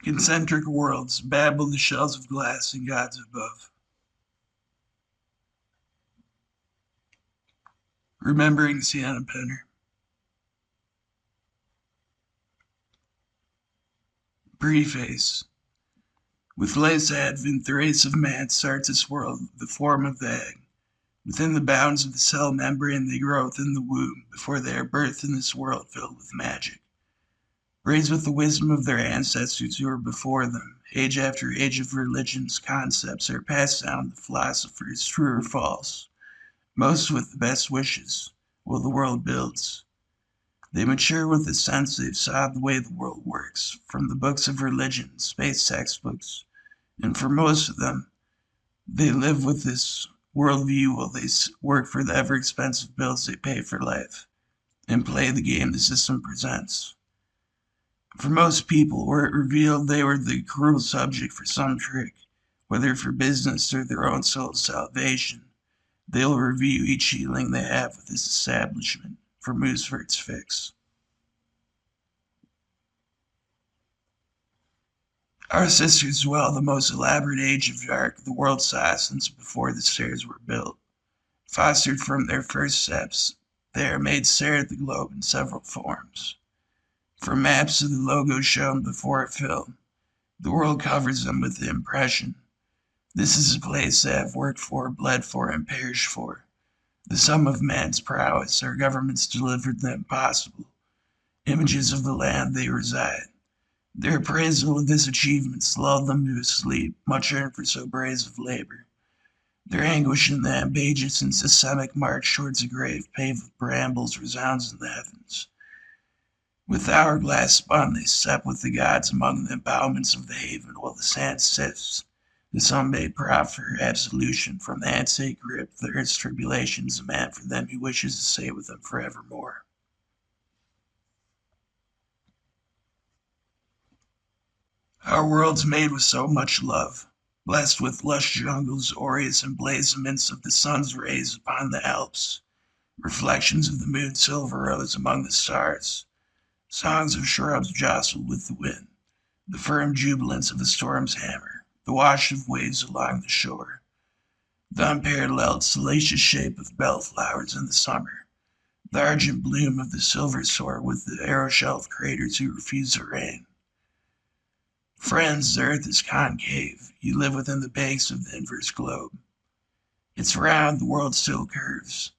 Concentric worlds, babble the shells of glass and gods above. Remembering Sienna Penner. Preface. With life's advent, the race of man starts its world, the form of the egg. Within the bounds of the cell membrane, they grow within the womb before they are birthed in this world filled with magic. Raised with the wisdom of their ancestors who were before them, age after age of religion's concepts are passed down to philosophers, true or false, most with the best wishes, while the world builds. They mature with the sense they've saw the way the world works, from the books of religion, space textbooks, and for most of them, they live with this worldview while they work for the ever-expensive bills they pay for life, and play the game the system presents. For most people, were it revealed they were the cruel subject for some trick, whether for business or their own soul's salvation, they'll review each healing they have with this establishment, for moves for its fix. Our sisters dwell the most elaborate age of dark the world saw since before the stairs were built. Fostered from their first steps, they are made stare at the globe in several forms. From maps to the logos shown before a film, the world covers them with the impression. This is a place they have worked for, bled for, and perished for. The sum of man's prowess, our governments delivered the impossible, images of the land they reside. Their appraisal of this achievement lulled them to a sleep, much earned for so brave of labor. Their anguish in the ambiguous and systemic march towards a grave paved with brambles resounds in the heavens. With hourglass spun, they step with the gods among the embowments of the haven, while the sand sifts. The sun may proffer absolution from the handshake grip. The earth's tribulations demand for them who wishes to stay with them forevermore. Our world's made with so much love, blessed with lush jungles, aureous emblazonments of the sun's rays upon the Alps, reflections of the moon's silver rose among the stars. Songs of shrubs jostled with the wind, the firm jubilance of a storm's hammer, the wash of waves along the shore, the unparalleled salacious shape of bellflowers in the summer, the argent bloom of the silver soar with the arrow-shelved craters who refuse the rain. Friends, the earth is concave. You live within the base of the inverse globe. It's round, the world still curves.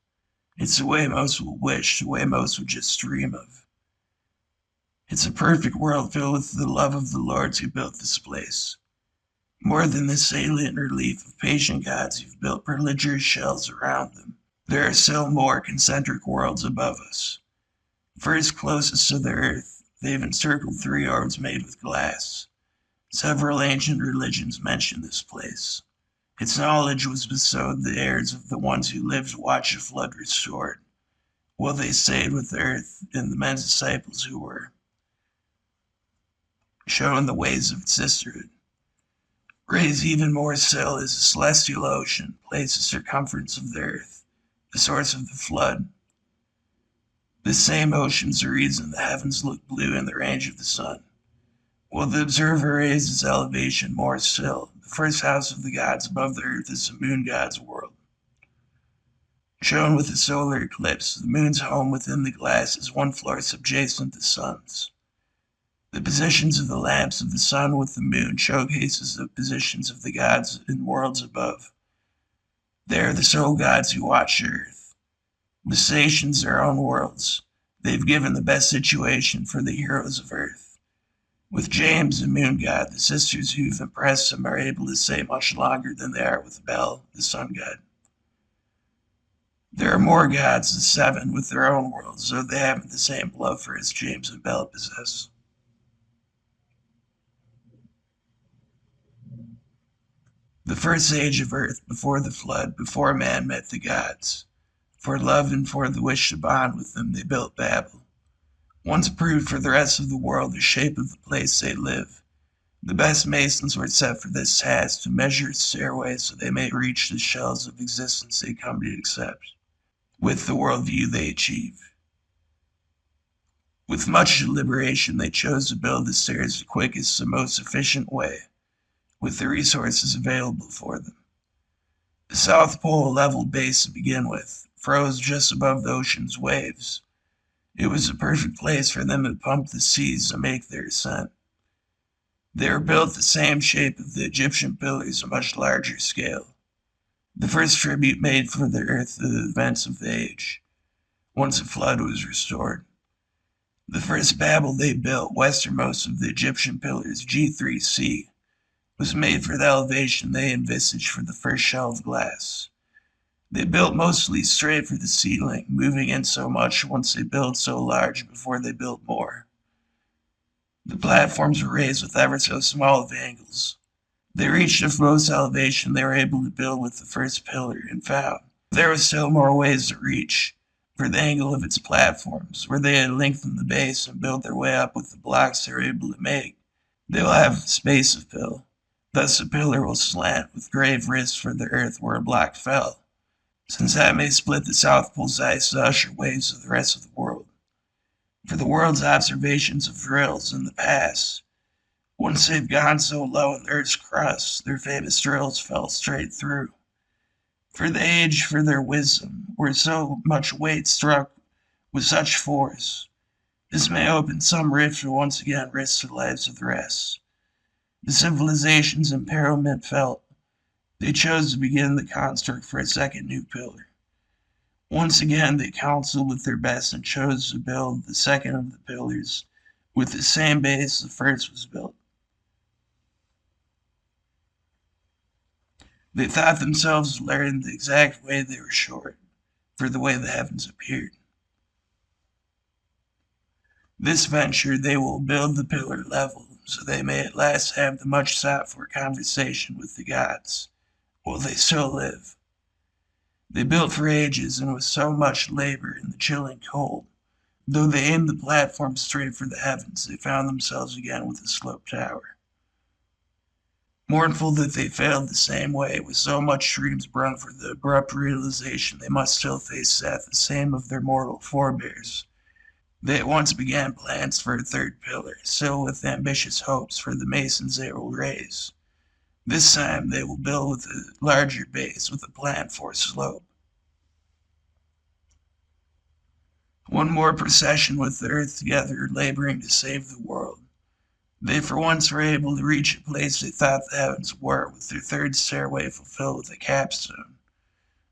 It's the way most will wish, the way most would just dream of. It's a perfect world filled with the love of the lords who built this place. More than this salient relief of patient gods who've built prodigious shells around them, there are still more concentric worlds above us. First closest to the earth, they've encircled 3 orbs made with glass. Several ancient religions mention this place. Its knowledge was bestowed the heirs of the ones who lived to watch the flood restored, while they stayed with the earth and the men's disciples who were shown the ways of sisterhood. Raised even more still is a celestial ocean, placed the circumference of the earth, the source of the flood. This same ocean's the reason the heavens look blue in the range of the sun. While the observer raises elevation more still, the first house of the gods above the earth is the moon god's world. Shown with a solar eclipse, the moon's home within the glass is one floor subjacent to the sun's. The positions of the lamps of the sun with the moon showcases the positions of the gods in worlds above. They are the sole gods who watch the earth. The stations are own worlds. They've given the best situation for the heroes of earth. With James, the moon god, the sisters who've impressed him are able to stay much longer than they are with Bel, the sun god. There are more gods, the 7, with their own worlds, though they haven't the same love for as James and Bel possess. The first age of earth, before the flood, before man met the gods. For love and for the wish to bond with them, they built Babel. Once proved for the rest of the world the shape of the place they live. The best masons were set for this task, to measure its stairway so they may reach the shells of existence they come to accept, with the worldview they achieve. With much deliberation, they chose to build the stairs the quickest and most efficient way, with the resources available for them. The South Pole, a level base to begin with, froze just above the ocean's waves. It was a perfect place for them to pump the seas to make their ascent. They were built the same shape of the Egyptian pillars, a much larger scale. The first tribute made for the earth to the events of the age, once a flood was restored. The first Babel they built, westernmost of the Egyptian pillars, G3C, was made for the elevation they envisaged for the first shelved glass. They built mostly straight for the ceiling, moving in so much once they built so large before they built more. The platforms were raised with ever so small of angles. They reached the most elevation they were able to build with the first pillar and found there were still more ways to reach for the angle of its platforms, where they had lengthened the base and built their way up with the blocks they were able to make. They will have space of fill. Thus the pillar will slant with grave risk for the earth where a block fell, since that may split the South Pole's ice to usher waves of the rest of the world. For the world's observations of drills in the past, once they've gone so low in the Earth's crust, their famous drills fell straight through. For the age, for their wisdom, where so much weight struck with such force, this may open some rift to once again risk the lives of the rest. The civilization's imperilment felt, they chose to begin the construct for a second new pillar. Once again, they counseled with their best and chose to build the second of the pillars with the same base the first was built. They thought themselves learned the exact way they were short, for the way the heavens appeared. This venture they will build the pillar level, so they may at last have the much sought for conversation with the gods, while they still live. They built for ages and with so much labor in the chilling cold. Though they aimed the platform straight for the heavens, they found themselves again with a sloped tower. Mournful that they failed the same way, with so much dreams brung for the abrupt realization they must still face death, the same of their mortal forebears. They at once began plans for a third pillar, still with ambitious hopes for the masons they will raise. This time they will build with a larger base, with a plan for a slope. One more procession with the earth together, laboring to save the world. They for once were able to reach a place they thought the heavens were, with their third stairway fulfilled with a capstone.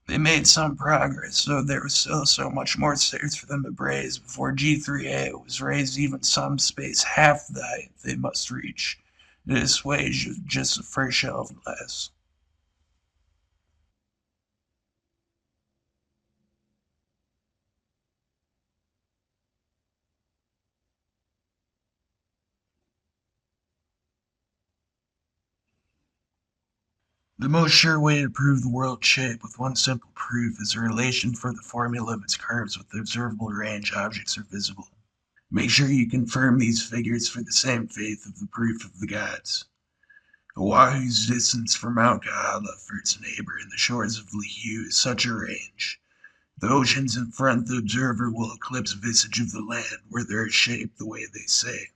They made some progress, though there was still so much more stairs for them to braze before G3A was raised even some space half the height they must reach to assuage just the first shelf glass. The most sure way to prove the world's shape with one simple proof is a relation for the formula of its curves with the observable range objects are visible. Make sure you confirm these figures for the same faith of the proof of the gods. Oahu's distance from Mount Kahala for its neighbor and the shores of Lihu is such a range. The oceans in front the observer will eclipse visage of the land where they are shaped the way they say.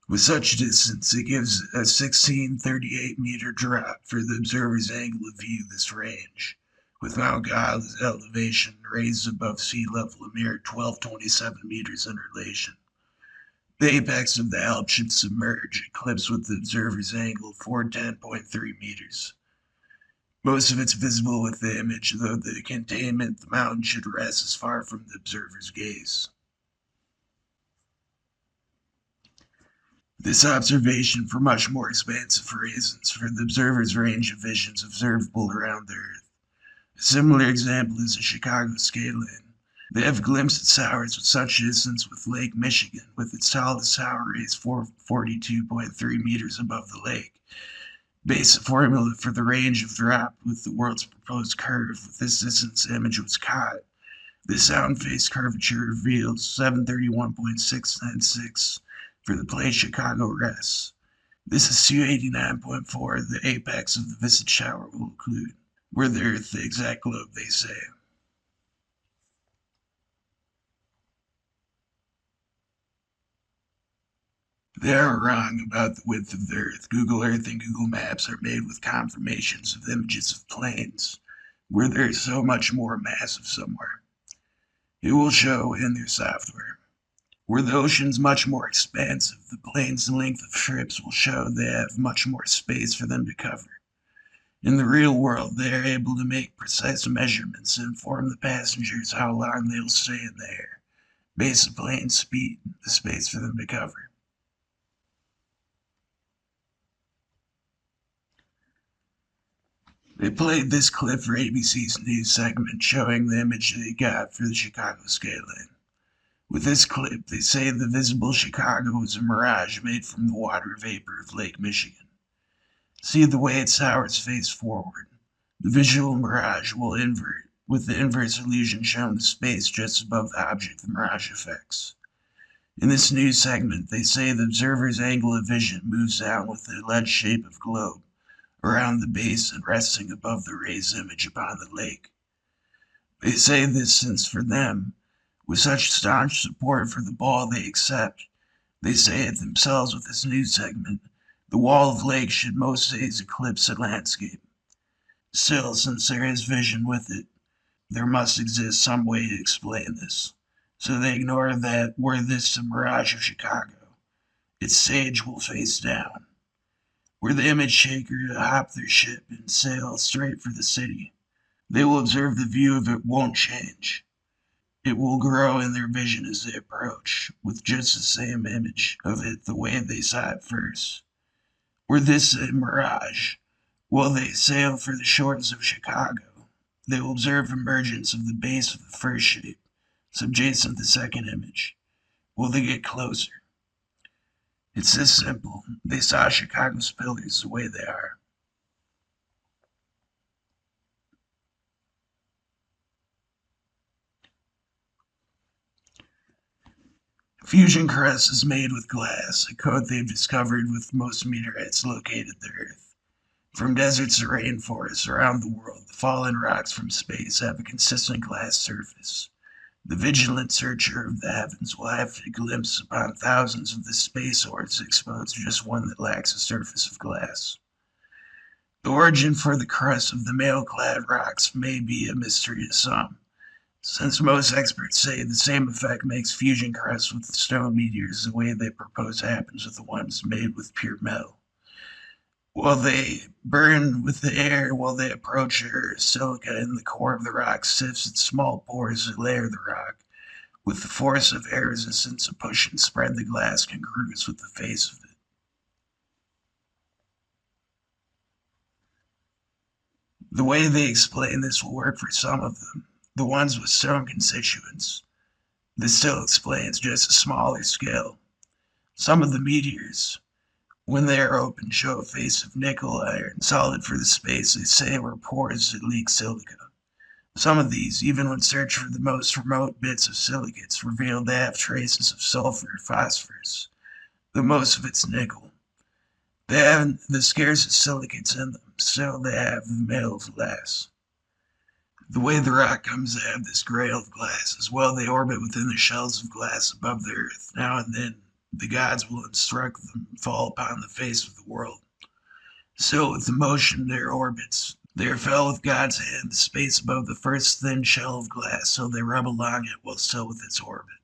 With such distance, it gives a 1638-meter drop for the observer's angle of view this range, with Mount Kahala's elevation raised above sea level a mere 1227 meters in relation. The apex of the Alps should submerge, eclipsed with the observer's angle of 410.3 meters. Most of it's visible with the image, though the containment the mountain should rest is far from the observer's gaze. This observation for much more expansive reasons, for the observer's range of visions observable around the Earth. A similar example is the Chicago skyline. They have glimpsed towers with such distance with Lake Michigan, with its tallest tower raised 442.3 meters above the lake. Base the formula for the range of drop with the world's proposed curve. With this distance, the image was caught. The sound phase curvature reveals 731.696 for the place Chicago rests. This is 289.4, the apex of the visage tower will include, where the Earth the exact globe they say. They are wrong about the width of the Earth. Google Earth and Google Maps are made with confirmations of images of planes where there is so much more massive somewhere. It will show in their software. Were the oceans much more expansive, the plane's length of trips will show they have much more space for them to cover. In the real world, they are able to make precise measurements and inform the passengers how long they'll stay in the air, based on plane speed, the space for them to cover. They played this clip for ABC's news segment showing the image they got for the Chicago skyline. With this clip, they say the visible Chicago is a mirage made from the water vapor of Lake Michigan. See the way its towers face forward. The visual mirage will invert, with the inverse illusion shown in space just above the object the mirage affects. In this news segment, they say the observer's angle of vision moves down with the alleged shape of globe around the base and resting above the raised image upon the lake. They say this since for them, with such staunch support for the ball they accept, they say it themselves with this news segment, the wall of lake should most days eclipse a landscape. Still, since there is vision with it, there must exist some way to explain this. So they ignore that were this a mirage of Chicago, its sage will face down. Were the image shaker to hop their ship and sail straight for the city, they will observe the view of it won't change. It will grow in their vision as they approach, with just the same image of it the way they saw it first. Were this a mirage, will they sail for the shores of Chicago? They will observe emergence of the base of the first shape, subjacent the second image. Will they get closer? It's this simple. They saw Chicago's pillars the way they are. Fusion crust is made with glass, a coat they've discovered with most meteorites located the Earth. From deserts to rainforests around the world, the fallen rocks from space have a consistent glass surface. The vigilant searcher of the heavens will have to glimpse upon thousands of the space orbs exposed to just one that lacks a surface of glass. The origin for the crust of the mail-clad rocks may be a mystery to some, since most experts say the same effect makes fusion crust with stone meteors the way they propose happens with the ones made with pure metal. While they burn with the air while they approach Earth, silica in the core of the rock sifts its small pores that layer the rock, with the force of air resistance to push and spread the glass congruous with the face of it. The way they explain this will work for some of them, the ones with stone constituents. This still explains just a smaller scale. Some of the meteors, when they are open, show a face of nickel iron, solid for the space they say were pores that leak silica. Some of these, even when searched for the most remote bits of silicates, reveal they have traces of sulfur and phosphorus, though most of it's nickel. They have the scarcest silicates in them, still they have the metal of glass. The way the rock comes to have this grail of glass, as well they orbit within the shells of glass above the earth. Now and then the gods will instruct them and fall upon the face of the world. So with the motion of their orbits, there fell with God's hand the space above the first thin shell of glass, so they rub along it while still with its orbit.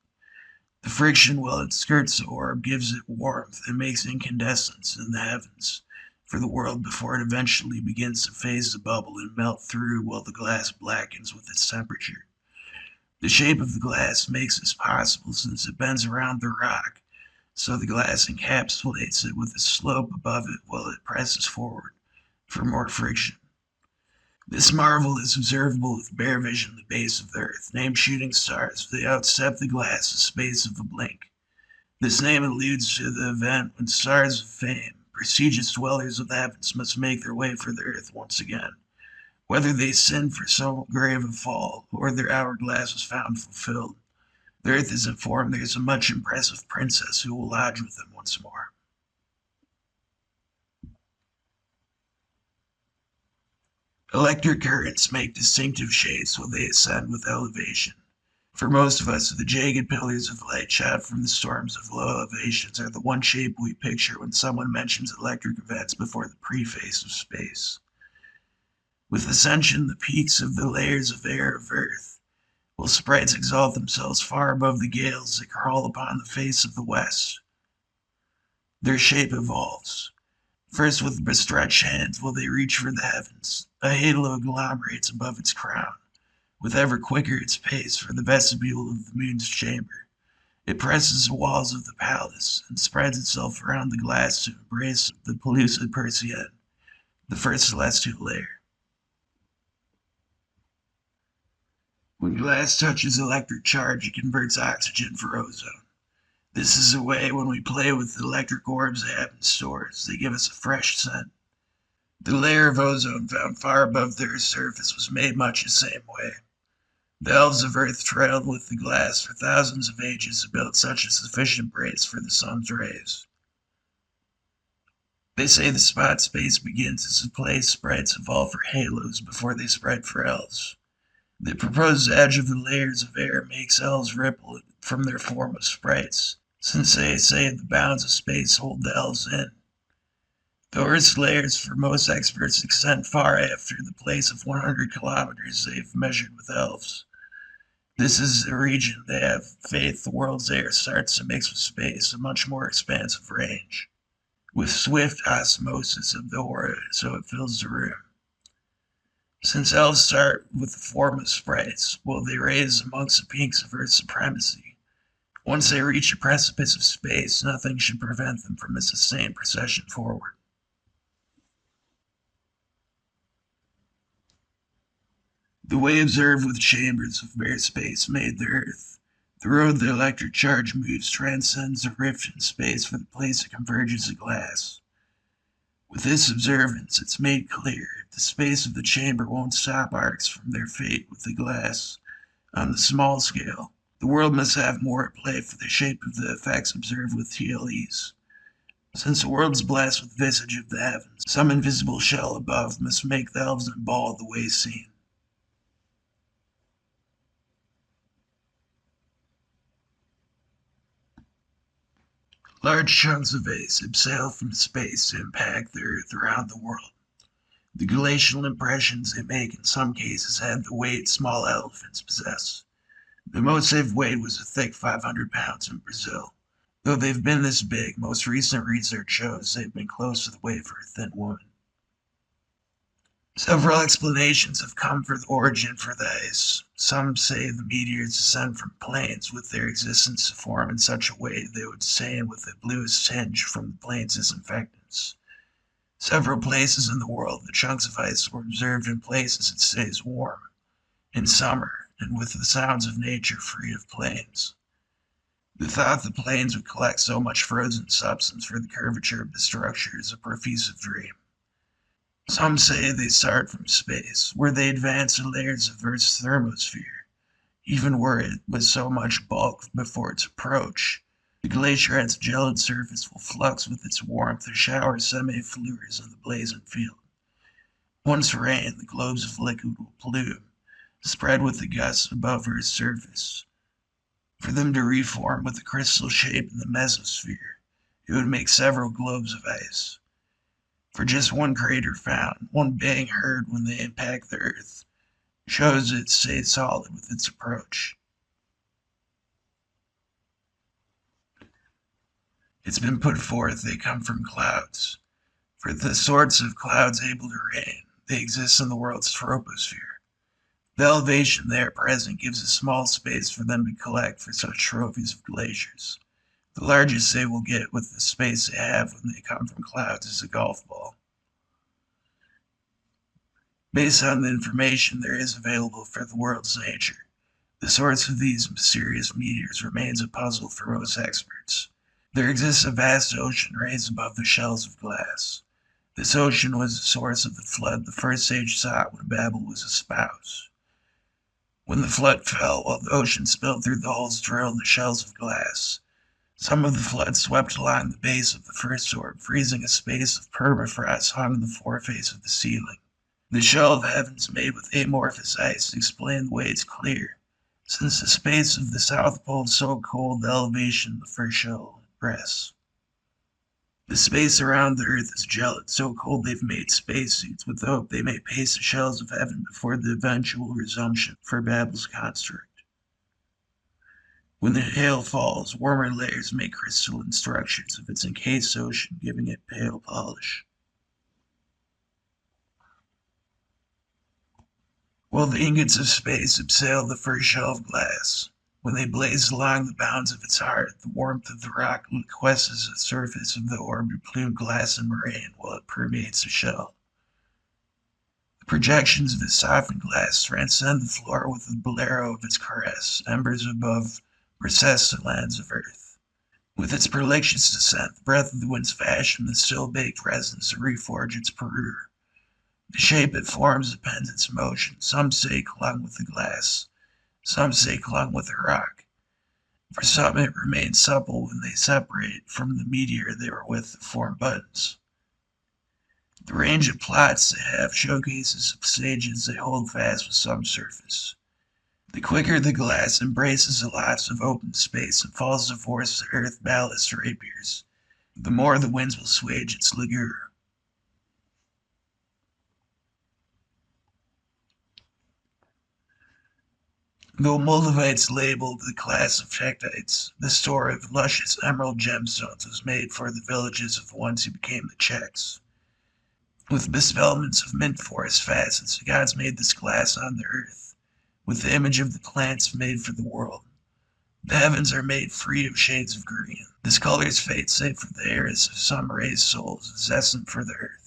The friction while it skirts the orb gives it warmth and makes incandescence in the heavens for the world before it eventually begins to phase the bubble and melt through while the glass blackens with its temperature. The shape of the glass makes this possible since it bends around the rock, so the glass encapsulates it with a slope above it while it presses forward for more friction. This marvel is observable with bare vision at the base of the earth, named shooting stars. They outstep the glass the space of a blink. This name alludes to the event when stars of fame, prestigious dwellers of the heavens, must make their way for the earth once again. Whether they sinned for so grave a fall, or their hourglass was found fulfilled, the earth is informed there is a much impressive princess who will lodge with them once more. Electric currents make distinctive shapes when they ascend with elevation. For most of us, the jagged pillars of light shot from the storms of low elevations are the one shape we picture when someone mentions electric events before the preface of space. With ascension, the peaks of the layers of air of Earth, while sprites exalt themselves far above the gales that crawl upon the face of the west. Their shape evolves. First with bestretched hands will they reach for the heavens. A halo agglomerates above its crown, with ever quicker its pace for the vestibule of the moon's chamber. It presses the walls of the palace and spreads itself around the glass to embrace the pellucid Perseid, the first celestial layer. When glass touches electric charge, it converts oxygen for ozone. This is a way when we play with the electric orbs they have in stores. They give us a fresh scent. The layer of ozone found far above the Earth's surface was made much the same way. The elves of Earth trailed with the glass for thousands of ages to build such a sufficient brace for the sun's rays. They say the spot space begins as the place sprites evolve for halos before they spread for elves. The proposed edge of the layers of air makes elves ripple from their form of sprites, since they say the bounds of space hold the elves in. The Earth's layers for most experts extend far after the place of 100 kilometers they've measured with elves. This is a region they have faith the world's air starts to mix with space, a much more expansive range, with swift osmosis of the aura so it fills the room. Since elves start with the form of sprites, will they raise amongst the peaks of Earth's supremacy? Once they reach a precipice of space, nothing should prevent them from a sustained procession forward. The way observed with chambers of bare space made the Earth. The road the electric charge moves transcends the rift in space for the place it converges to glass. With this observance, it's made clear the space of the chamber won't stop arcs from their fate with the glass. On the small scale, the world must have more at play for the shape of the effects observed with TLEs. Since the world's blessed with visage of the heavens, some invisible shell above must make the elves emball the way seen. Large chunks of ice sail from space to impact the Earth around the world. The glacial impressions they make in some cases have the weight small elephants possess. The most they've weighed was a thick 500 pounds in Brazil. Though they've been this big, most recent research shows they've been close to the weight for a thin woman. Several explanations have come for the origin for the ice. Some say the meteors descend from plains with their existence to form in such a way they would stain with a bluish tinge from the plains' disinfectants. Several places in the world, the chunks of ice were observed in places it stays warm, in summer, and with the sounds of nature free of plains. The thought the plains would collect so much frozen substance for the curvature of the structure is a profusive dream. Some say they start from space, where they advance in layers of Earth's thermosphere, even where it was so much bulk before its approach. The glacier at its gelid surface will flux with its warmth or shower semi-fluors on the blazing field. Once rain, the globes of liquid will plume, spread with the gusts above Earth's surface. For them to reform with the crystal shape in the mesosphere, it would make several globes of ice. For just one crater found, one bang heard when they impact the Earth, shows it stayed solid with its approach. It's been put forth they come from clouds. For the sorts of clouds able to rain, they exist in the world's troposphere. The elevation there present gives a small space for them to collect for such trophies of glaciers. The largest they will get with the space they have when they come from clouds is a golf ball. Based on the information there is available for the world's nature, the source of these mysterious meteors remains a puzzle for most experts. There exists a vast ocean raised above the shells of glass. This ocean was the source of the flood the first age saw when Babel was espoused. When the flood fell, while the ocean spilled through the holes drilled in the shells of glass, some of the flood swept along the base of the first orb, freezing a space of permafrost hung in the foreface of the ceiling. The shell of heavens made with amorphous ice explained the way it's clear. since the space of the South Pole is so cold, the elevation of the first shell rests. The space around the Earth is gelid, so cold they've made spacesuits with the hope they may pace the shells of heaven before the eventual resumption for Babel's construct. When the hail falls, warmer layers make crystalline structures of its encased ocean, giving it pale polish. While the ingots of space abseil the first shell of glass, when they blaze along the bounds of its heart, the warmth of the rock liquesces the surface of the orb to plume glass and moraine while it permeates the shell. The projections of its softened glass transcend the floor with the bolero of its caress, embers above recess the lands of earth. With its prolixious descent, the breath of the winds fashion the still-baked resins to reforge its parure. The shape it forms depends its motion. Some say clung with the glass, some say clung with the rock. For some it remains supple when they separate from the meteor they were with to form buttons. The range of plots they have showcases of stages they hold fast with some surface. The quicker the glass embraces the lots of open space and falls to force the earth ballast rapiers, the more the winds will swage its ligure. Though Moldavites labeled the class of Czechtites, the store of luscious emerald gemstones was made for the villages of the ones who became the Czechs. With bespellments of mint forest facets, the gods made this glass on the earth, with the image of the plants made for the world. The heavens are made free of shades of green. This color's fate save for the heirs of some raised souls, zescent for the earth.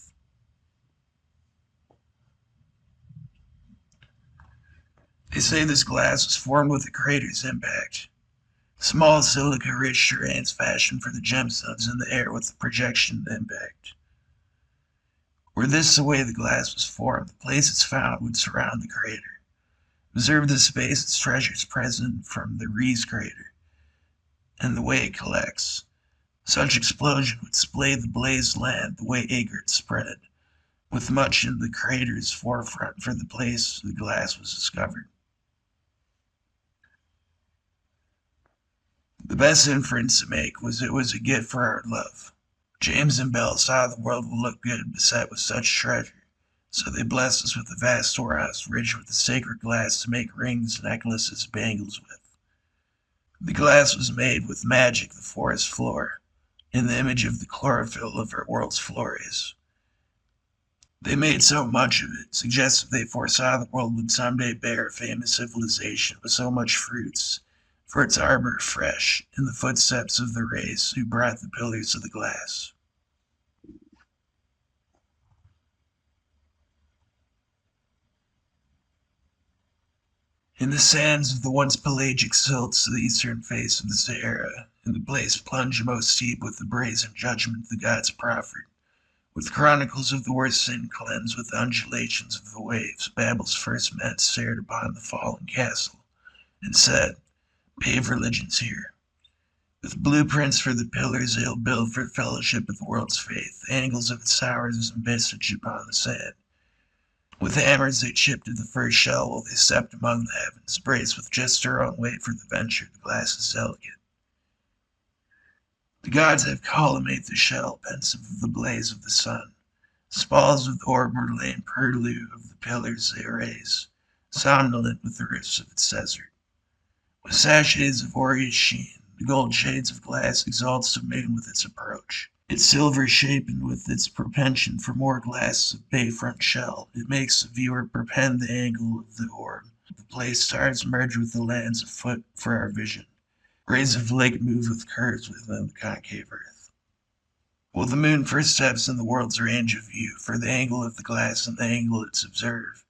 They say this glass was formed with the crater's impact. Small silica-rich terrains fashioned for the gemstones in the air with the projection impact. Were this the way the glass was formed, the place it's found would surround the crater. Observe the space its treasures present from the Rees crater, and the way it collects. Such explosion would splay the blazed land the way aigrettes spread, with much in the crater's forefront for the place the glass was discovered. The best inference to make was it was a gift for our love. James and Bell saw the world would look good beset with such treasure, so they blessed us with a vast storehouse rich with the sacred glass to make rings, necklaces, bangles with. The glass was made with magic the forest floor, in the image of the chlorophyll of our world's flores. They made so much of it, suggested they foresaw the world would someday bear a famous civilization with so much fruits, for its arbor fresh, in the footsteps of the race who brought the pillars of the glass. In the sands of the once pelagic silts of the eastern face of the Sahara, in the place plunged most deep with the brazen judgment the gods proffered, with chronicles of the worst sin cleansed with the undulations of the waves, Babel's first men stared upon the fallen castle, and said, Pave religion's here. With blueprints for the pillars they'll build for fellowship of the world's faith, the angles of its towers envisaged upon the sand. With hammers they chipped at the first shell while they stepped among the heavens, braced with just their own weight for the venture. The glass is delicate. The gods have collimate the shell, pensive of the blaze of the sun. Spalls of the orb were lain purlieu of the pillars they raise, somnolent with the rifts of its desert. With sachets of aureate sheen, the gold shades of glass exalts the moon with its approach. Its silver shapen with its propension for more glass of bayfront shell, it makes the viewer perpend the angle of the orb. The place stars merge with the lands afoot for our vision. Rays of light move with curves within the concave earth. Well, the moon first steps in the world's range of view, for the angle of the glass and the angle it's observed.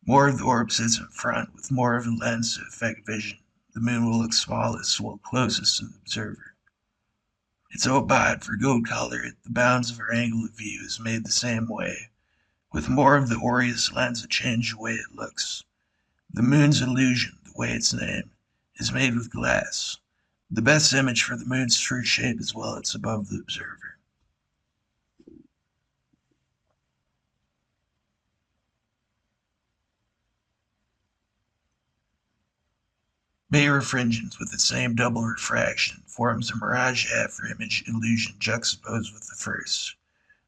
More of the orb sits in front, with more of a lens to affect vision. The moon will look smallest while closest to the observer. It's odd, for gold color at the bounds of our angle of view is made the same way, with more of the aureous lens to change the way it looks. The moon's illusion, the way it's named, is made with glass. The best image for the moon's true shape is while it's above the observer. Birefringence with the same double refraction forms a mirage after-image illusion juxtaposed with the first.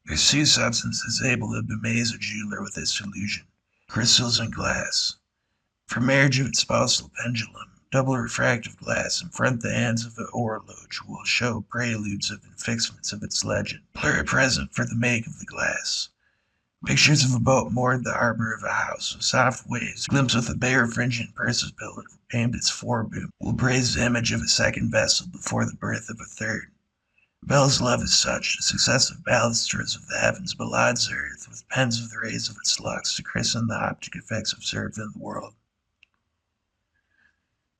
There's two substances able to bemaze a jeweler with this illusion: crystals and glass. For marriage of its spousal pendulum, double refractive glass in front the hands of the horologe will show preludes of infixments of its legend, pluripresent for the make of the glass. Pictures of a boat moored in the harbor of a house, with soft waves, glimpse with a birefringent purse's pillar aimed its foreboom, will praise the image of a second vessel before the birth of a third. Bel's love is such, the successive balusters of the heavens belies the earth with pens of the rays of its lux to christen the optic effects observed in the world.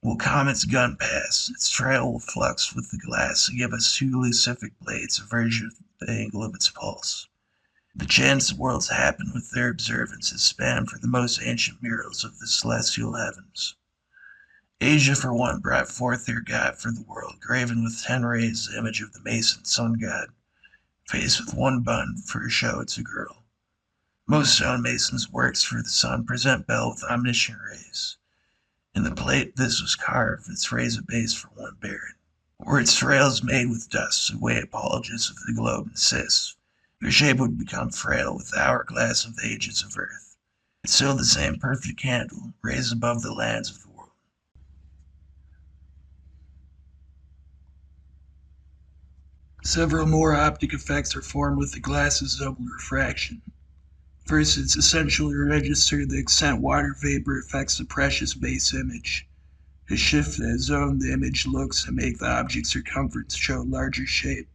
Will comet's gun pass, its trail will flux with the glass and give us two lucific blades of virtue of the angle of its pulse. The chance the worlds happen with their observances span for the most ancient murals of the celestial heavens. Asia for one brought forth their god for the world, graven with 10 rays the image of the mason sun god, faced with one bun for a show it's a girl. Most stonemasons' works for the sun present Bel with omniscient rays. In the plate this was carved, its rays a base for one baron. Were its trails made with dust, the way apologists of the globe insist, their shape would become frail with the hourglass of the ages of earth. It's still the same perfect candle, raised above the lands of the world. Several more optic effects are formed with the glass's double refraction. First, it's essential to register the extent water vapor affects the precious base image. To shift that zone the image looks and make the object's circumference show larger shape.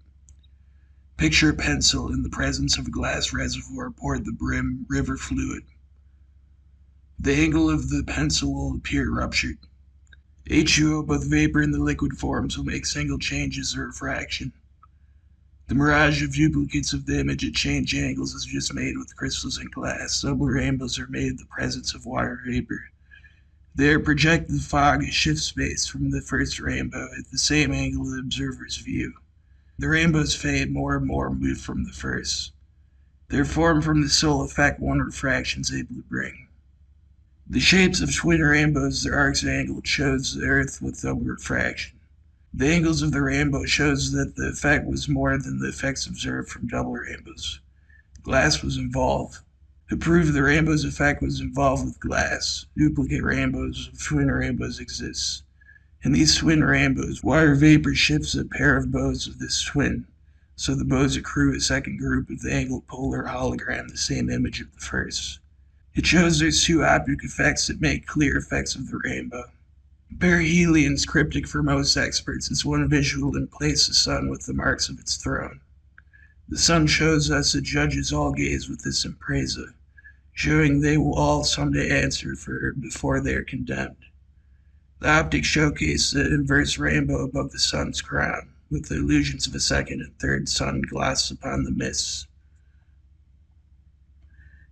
Picture a pencil in the presence of a glass reservoir poured the brim river fluid. The angle of the pencil will appear ruptured. H2O, both vapor and the liquid forms, will make single changes of refraction. The mirage of duplicates of the image at change angles is just made with crystals and glass. Double rainbows are made in the presence of water vapor. They are projected the fog as shift space from the first rainbow at the same angle of the observer's view. The rainbows fade more and more moved from the first. They are formed from the sole effect one refraction is able to bring. The shapes of twin rainbows, their arcs angled, shows the earth with double refraction. The angles of the rainbow shows that the effect was more than the effects observed from double rainbows. Glass was involved. To prove the rainbow's effect was involved with glass, duplicate rainbows of twin rainbows exist. In these twin rainbows, water vapor shifts a pair of bows of this twin, so the bows accrue a second group of the angled polar hologram, the same image of the first. It shows there's two optic effects that make clear effects of the rainbow. Perihelion is cryptic for most experts. It's one visual and place the sun with the marks of its throne. The sun shows us that judges all gaze with this impresa, showing they will all someday answer for before they are condemned. The optics showcase the inverse rainbow above the sun's crown, with the illusions of a second and third sun glossed upon the mists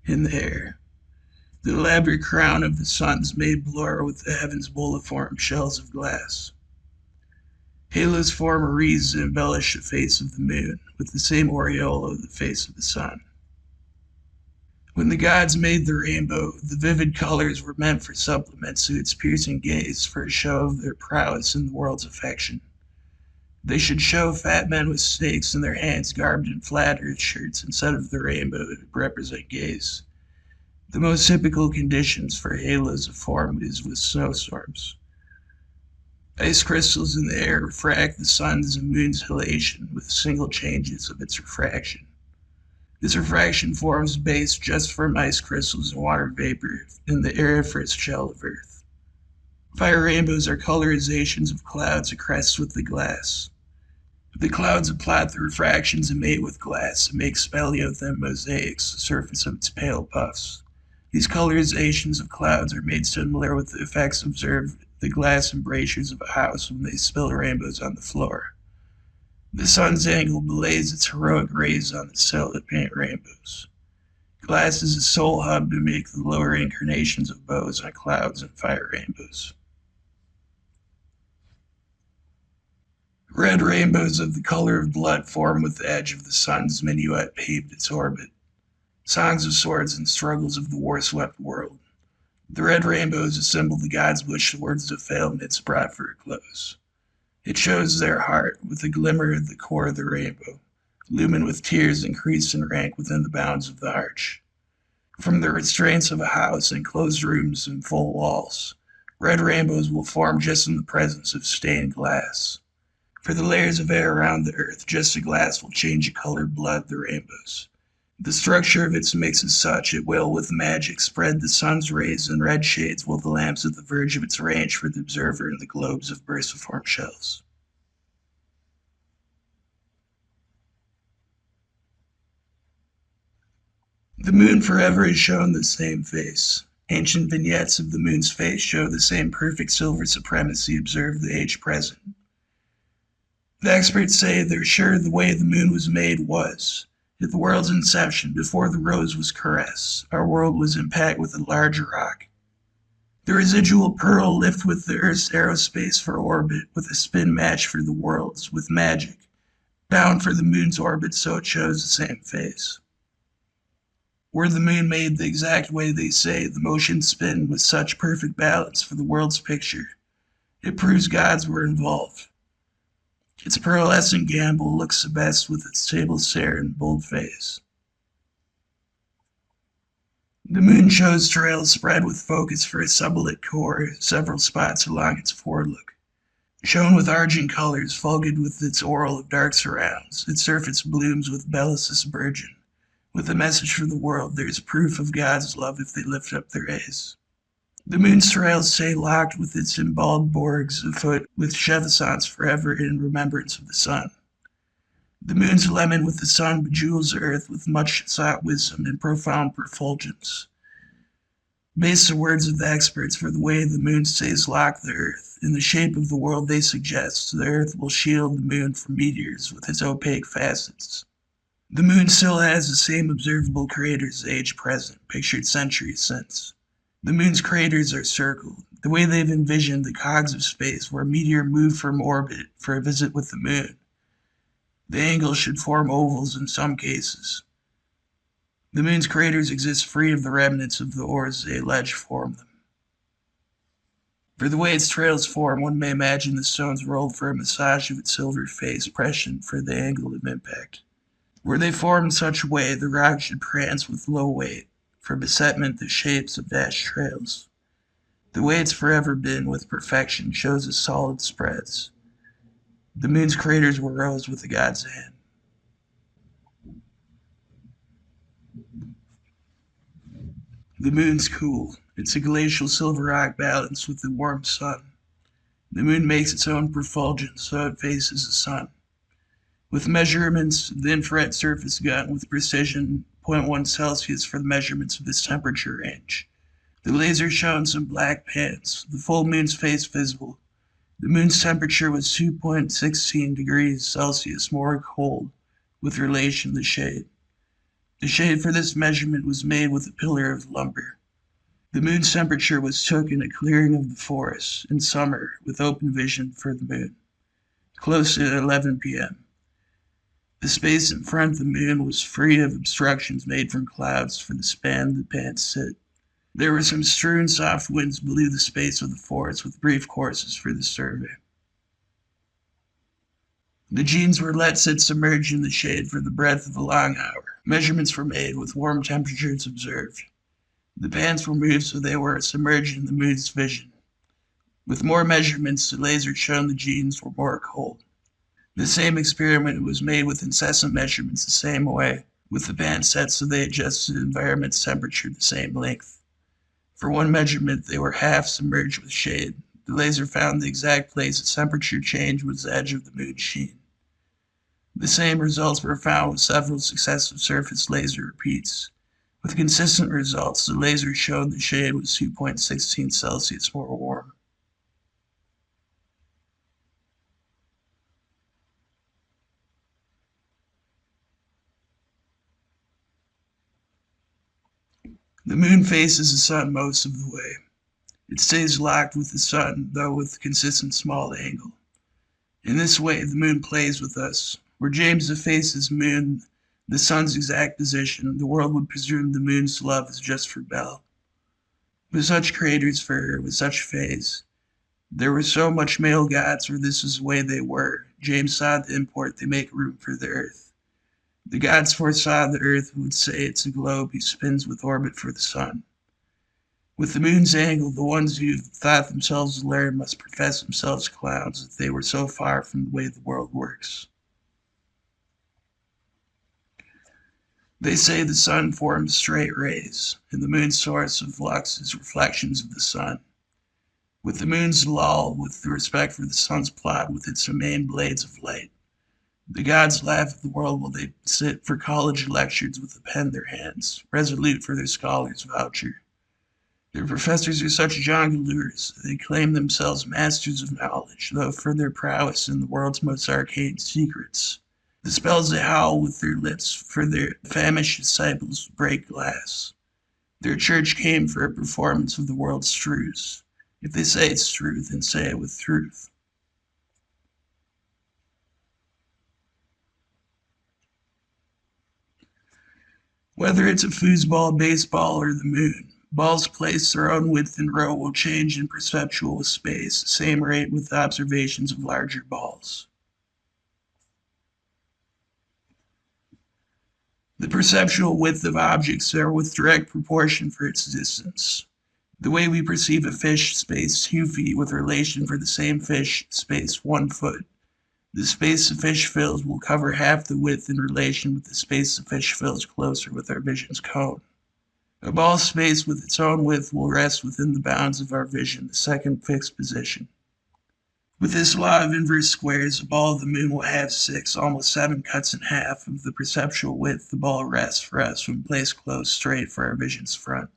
in the air. The elaborate crown of the sun is made blur with the heavens boliform shells of glass. Halos form a wreath to embellish the face of the moon, with the same aureole of the face of the sun. When the gods made the rainbow, the vivid colors were meant for supplements to its piercing gaze, for a show of their prowess in the world's affection. They should show fat men with snakes in their hands garbed in flat earth shirts instead of the rainbow to represent gaze. The most typical conditions for halos of form is with snowstorms. Ice crystals in the air refract the sun's and moon's halation with single changes of its refraction. This refraction forms a base just from ice crystals and water vapor in the aeriferous shell of Earth. Fire rainbows are colorizations of clouds accrest with the glass. The clouds apply the refractions and mate with glass and make speleothem mosaics, the surface of its pale puffs. These colorizations of clouds are made similar with the effects observed in the glass embrasures of a house when they spill rainbows on the floor. The sun's angle belays its heroic rays on the cell that paint rainbows. Glass is the sole hub to make the lower incarnations of bows on clouds and fire rainbows. Red rainbows of the color of blood form with the edge of the sun's minuet paved its orbit. Songs of swords and struggles of the war-swept world. The red rainbow is a symbol the gods wish the words of failments brought for a close. It shows their heart with a glimmer at the core of the rainbow, illumined with tears increased in rank within the bounds of the arch. From the restraints of a house and closed rooms and full walls, red rainbows will form just in the presence of stained glass. For the layers of air around the earth, just a glass will change the color blood the rainbows. The structure of its mix is such it will, with magic, spread the sun's rays in red shades while the lamps at the verge of its range for the observer in the globes of bursiform shells. The moon forever has shown the same face. Ancient vignettes of the moon's face show the same perfect silver supremacy observed the age present. The experts say they're sure the way the moon was made was, at the world's inception, before the rose was caressed, our world was impacted with a large rock. The residual pearl lift with the Earth's aerospace for orbit, with a spin match for the world's, with magic, bound for the moon's orbit so it shows the same face. Were the moon made the exact way they say, the motion spin with such perfect balance for the world's picture, it proves gods were involved. Its pearlescent gambol looks the best with its table stare and bold face. The moon shows trails spread with focus for a sublit core, several spots along its forelook. Shown with argent colors, fulgid with its aureole of dark surrounds, its surface blooms with bellicose burgeon. With a message for the world, there is proof of God's love if they lift up their eyes. The moon's trails stay locked with its emballed borgs afoot, with chevasants forever in remembrance of the sun. The moon's lemon with the sun bejewels the earth with much sought wisdom and profound refulgence. Base the words of the experts for the way the moon stays locked the earth. In the shape of the world they suggest, the earth will shield the moon from meteors with its opaque facets. The moon still has the same observable craters age present, pictured centuries since. The moon's craters are circled, the way they've envisioned the cogs of space where a meteor moved from orbit for a visit with the moon. The angles should form ovals in some cases. The moon's craters exist free of the remnants of the ores they allege form them. For the way its trails form, one may imagine the stones rolled for a massage of its silver face, prescient for the angle of impact. Were they formed in such a way, the rock should prance with low weight, for besetment the shapes of vast trails. The way it's forever been with perfection shows as solid spreads. The moon's craters were rose with the god's hand. The moon's cool. It's a glacial silver rock balanced with the warm sun. The moon makes its own refulgence so it faces the sun. With measurements of the infrared surface gun with precision 0.1 Celsius for the measurements of this temperature range. The laser shone some black pants, the full moon's face visible. The moon's temperature was 2.16 degrees Celsius more cold with relation to the shade. The shade for this measurement was made with a pillar of lumber. The moon's temperature was took in a clearing of the forest in summer with open vision for the moon, close to 11 p.m. The space in front of the moon was free of obstructions made from clouds for the span the pants sit. There were some strewn soft winds below the space of the forest with brief courses for the survey. The jeans were let sit submerged in the shade for the breadth of a long hour. Measurements were made with warm temperatures observed. The pants were moved so they were submerged in the moon's vision. With more measurements, the laser shown the jeans were more cold. The same experiment was made with incessant measurements the same way, with the pants set so they adjusted the environment's temperature the same length. For one measurement, they were half submerged with shade. The laser found the exact place its temperature change was the edge of the moon's sheen. The same results were found with several successive surface laser repeats. With consistent results, the laser showed the shade was 2.16 Celsius more warm. The moon faces the sun most of the way. It stays locked with the sun, though with a consistent small angle. In this way, the moon plays with us. Were James to face his moon, the sun's exact position, the world would presume the moon's love is just for Bell. With such craters for her, with such phase, there were so much male gods, for this is the way they were. James saw the import, they make room for the earth. The gods foresaw the earth would say it's a globe he spins with orbit for the sun. With the moon's angle, the ones who thought themselves learned must profess themselves clowns if they were so far from the way the world works. They say the sun forms straight rays, and the moon's source of flux is reflections of the sun. With the moon's lull, with the respect for the sun's plot with its main blades of light, the gods laugh at the world while they sit for college lectures with a pen in their hands, resolute for their scholars' voucher. Their professors are such jongleurs, they claim themselves masters of knowledge, though for their prowess in the world's most arcane secrets. The spells they howl with their lips, for their famished disciples break glass. Their church came for a performance of the world's truths. If they say it's truth, then say it with truth. Whether it's a foosball, baseball, or the moon, balls placed their own width and row will change in perceptual space, the same rate with observations of larger balls. The perceptual width of objects are with direct proportion for its distance. The way we perceive a fish space 2 feet with relation for the same fish space 1 foot. The space the fish fills will cover half the width in relation with the space the fish fills closer with our vision's cone. A ball space with its own width will rest within the bounds of our vision, the second fixed position. With this law of inverse squares, a ball of the moon will have 6, almost 7 cuts in half of the perceptual width the ball rests for us when placed close straight for our vision's front.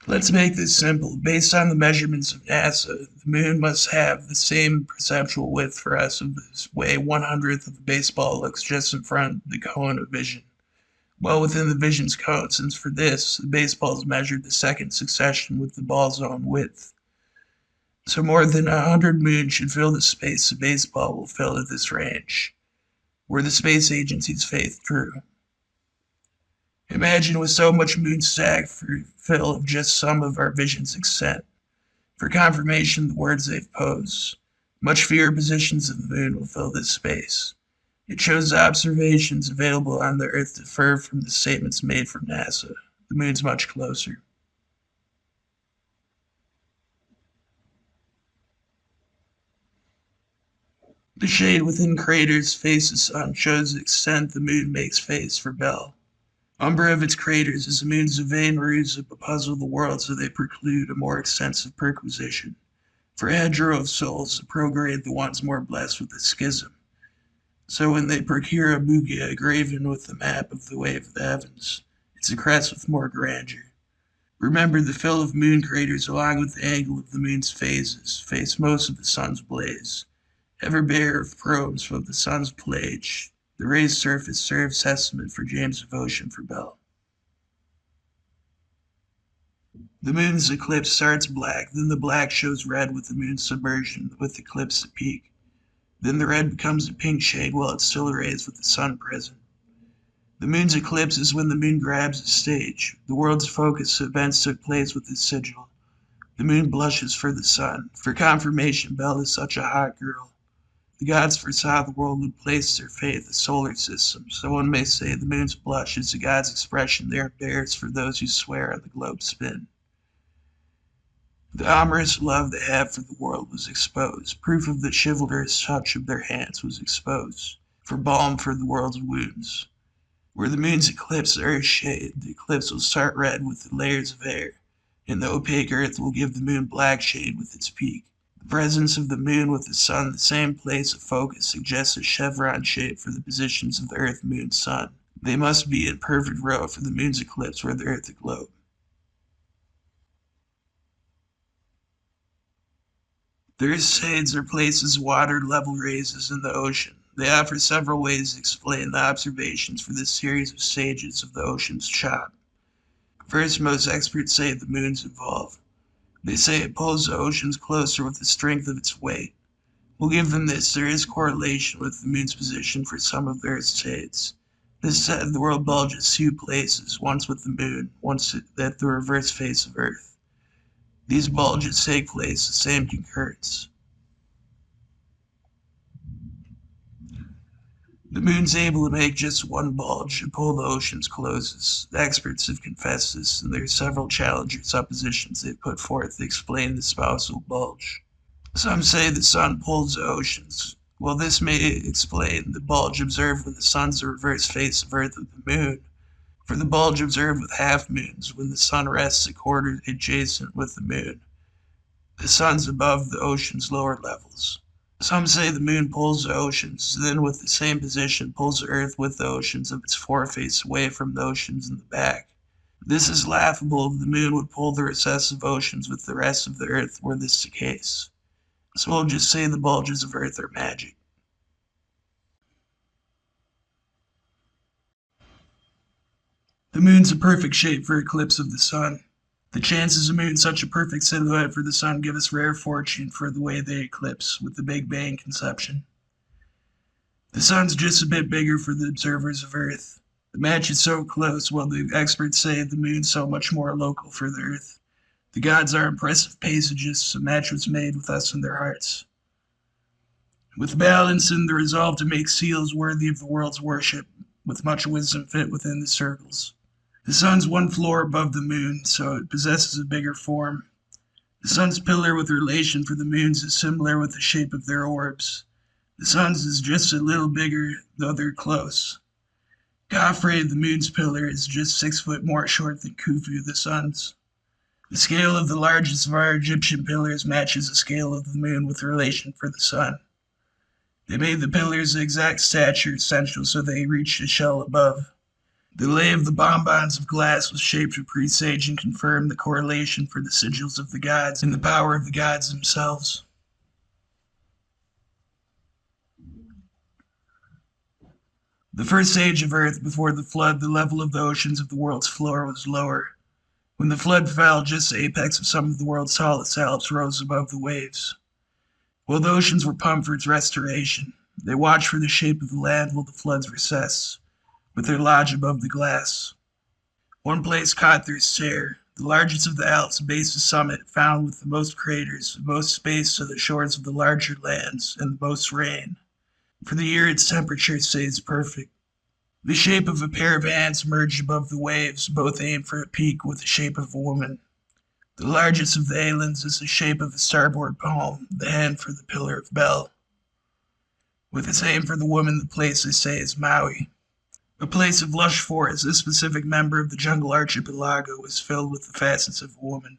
Let's make this simple. Based on the measurements of NASA, the moon must have the same perceptual width for us of this way 1/100th of a baseball looks just in front of the cone of vision. Well within the vision's cone, since for this, the baseball is measured the second succession with the ball's own width. So more than 100 moons should fill the space the baseball will fill at this range. Were the space agency's faith true? Imagine with so much moon stack for fill of just some of our vision's extent. For confirmation, the words they've posed. Much fewer positions of the moon will fill this space. It shows the observations available on the Earth differ from the statements made from NASA. The moon's much closer. The shade within craters face the sun shows the extent the moon makes face for Bell. Umber of its craters is the moon's vain ruse to bepuzzle the world so they preclude a more extensive perquisition. For hedgerow of souls to prograde the ones more blessed with the schism. So when they procure a bugia graven with the map of the way of the heavens, it's a crest with more grandeur. Remember the fill of moon craters along with the angle of the moon's phases face most of the sun's blaze. Ever bare of probes from the sun's plage, the raised surface serves testament for James' devotion for Bell. The moon's eclipse starts black, then the black shows red with the moon's submersion, with eclipse at peak. Then the red becomes a pink shade while it's still raised with the sun present. The moon's eclipse is when the moon grabs the stage. The world's focus events took place with its sigil. The moon blushes for the sun. For confirmation, Bell is such a hot girl. The gods foresaw the world would place their faith in the solar system, so one may say the moon's blush is the god's expression there bears for those who swear on the globe's spin. The amorous love they have for the world was exposed. Proof of the chivalrous touch of their hands was exposed, for balm for the world's wounds. Where the moon's eclipse earth shade, the eclipse will start red with the layers of air, and the opaque earth will give the moon black shade with its peak. The presence of the moon with the sun, the same place of focus, suggests a chevron shape for the positions of the earth, moon, sun. They must be in perfect row for the moon's eclipse where the earth a globe. Their shades are places water level raises in the ocean. They offer several ways to explain the observations for this series of stages of the ocean's chop. First, most experts say the moon's involved. They say it pulls the oceans closer with the strength of its weight. We'll give them this, there is correlation with the moon's position for some of the Earth's shades. This said, the world bulges two places, once with the moon, once at the reverse face of Earth. These bulges take place the same concurrence. The moon's able to make just one bulge and pull the oceans closest. The experts have confessed this, and there are several challenger suppositions they've put forth to explain the spousal bulge. Some say the sun pulls the oceans. Well, this may explain the bulge observed when the sun's the reverse face of Earth with the moon, for the bulge observed with half moons when the sun rests a quarter adjacent with the moon. The sun's above the ocean's lower levels. Some say the moon pulls the oceans, then with the same position pulls the Earth with the oceans of its foreface away from the oceans in the back. This is laughable if the moon would pull the recessive oceans with the rest of the Earth were this the case. So we'll just say the bulges of Earth are magic. The moon's a perfect shape for eclipse of the sun. The chances of moon such a perfect silhouette for the sun give us rare fortune for the way they eclipse with the Big Bang conception. The sun's just a bit bigger for the observers of Earth. The match is so close, while the experts say the moon's so much more local for the Earth. The gods are impressive paysagists, a match was made with us in their hearts. With balance and the resolve to make seals worthy of the world's worship, with much wisdom fit within the circles. The sun's one floor above the moon, so it possesses a bigger form. The sun's pillar with relation for the moon's is similar with the shape of their orbs. The sun's is just a little bigger, though they're close. Khafre, the moon's pillar, is just 6 foot more short than Khufu, the sun's. The scale of the largest of our Egyptian pillars matches the scale of the moon with relation for the sun. They made the pillars the exact stature essential so they reached the shell above. The lay of the bonbons of glass was shaped to presage and confirm the correlation for the sigils of the gods and the power of the gods themselves. The first age of Earth before the flood, the level of the oceans of the world's floor was lower. When the flood fell, just the apex of some of the world's tallest Alps rose above the waves. While the oceans were pumped for its restoration, they watched for the shape of the land while the floods recessed, with their lodge above the glass. One place caught their stare, the largest of the Alps, base of summit, found with the most craters, the most space to the shores of the larger lands, and the most rain. For the year its temperature stays perfect. The shape of a pair of hands merged above the waves, both aimed for a peak with the shape of a woman. The largest of the islands is the shape of a starboard palm, the hand for the pillar of Bel. With its aim for the woman, the place they say is Maui. A place of lush forest, this specific member of the jungle archipelago was filled with the facets of a woman.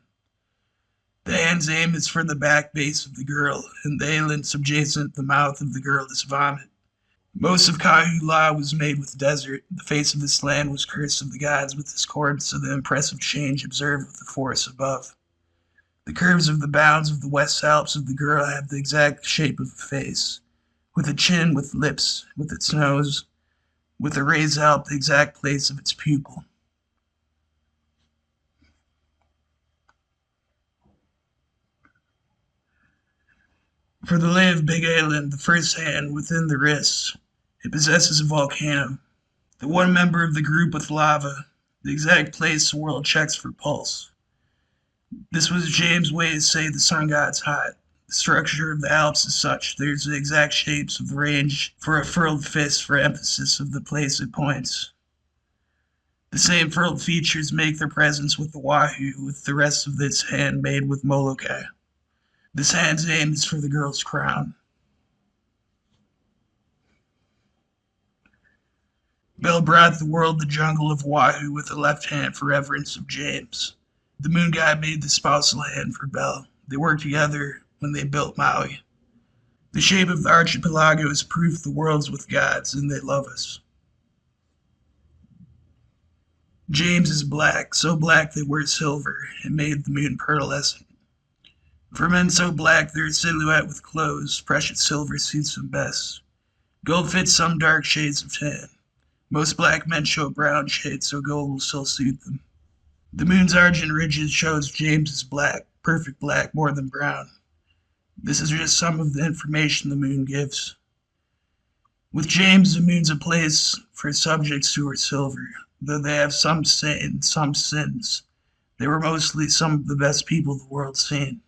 The hand's aim is for the back base of the girl, and the island subjacent the mouth of the girl is vomit. Most of Kahula was made with desert. The face of this land was cursed of the gods with discordance of the impressive change observed with the forest above. The curves of the bounds of the West Alps of the girl have the exact shape of a face, with a chin, with lips, with its nose, with the raised Alp the exact place of its pupil. For the lay of Big Island, the first hand within the wrist, it possesses a volcano. The one member of the group with lava, the exact place the world checks for pulse. This was James' way to say the sun god's hot. The structure of the Alps is such, there's the exact shapes of the range for a furled fist for emphasis of the place it points. The same furled features make their presence with the Wahoo, with the rest of its hand made with Molokai. This hand's aim is for the girl's crown. Bel brought the world the jungle of Wahoo with the left hand for reverence of James. The moon god made the spousal hand for Bel. They worked together when they built Maui. The shape of the archipelago is proof the world's with gods and they love us. James is black, so black they wear silver, and made the moon pearlescent. For men so black their silhouette with clothes, precious silver suits them best. Gold fits some dark shades of tan. Most black men show brown shades, so gold will still suit them. The moon's argent ridges shows James is black, perfect black, more than brown. This is just some of the information the moon gives. With James, the moon's a place for subjects who are silver, though they have some sin, some sins. They were mostly some of the best people the world's seen.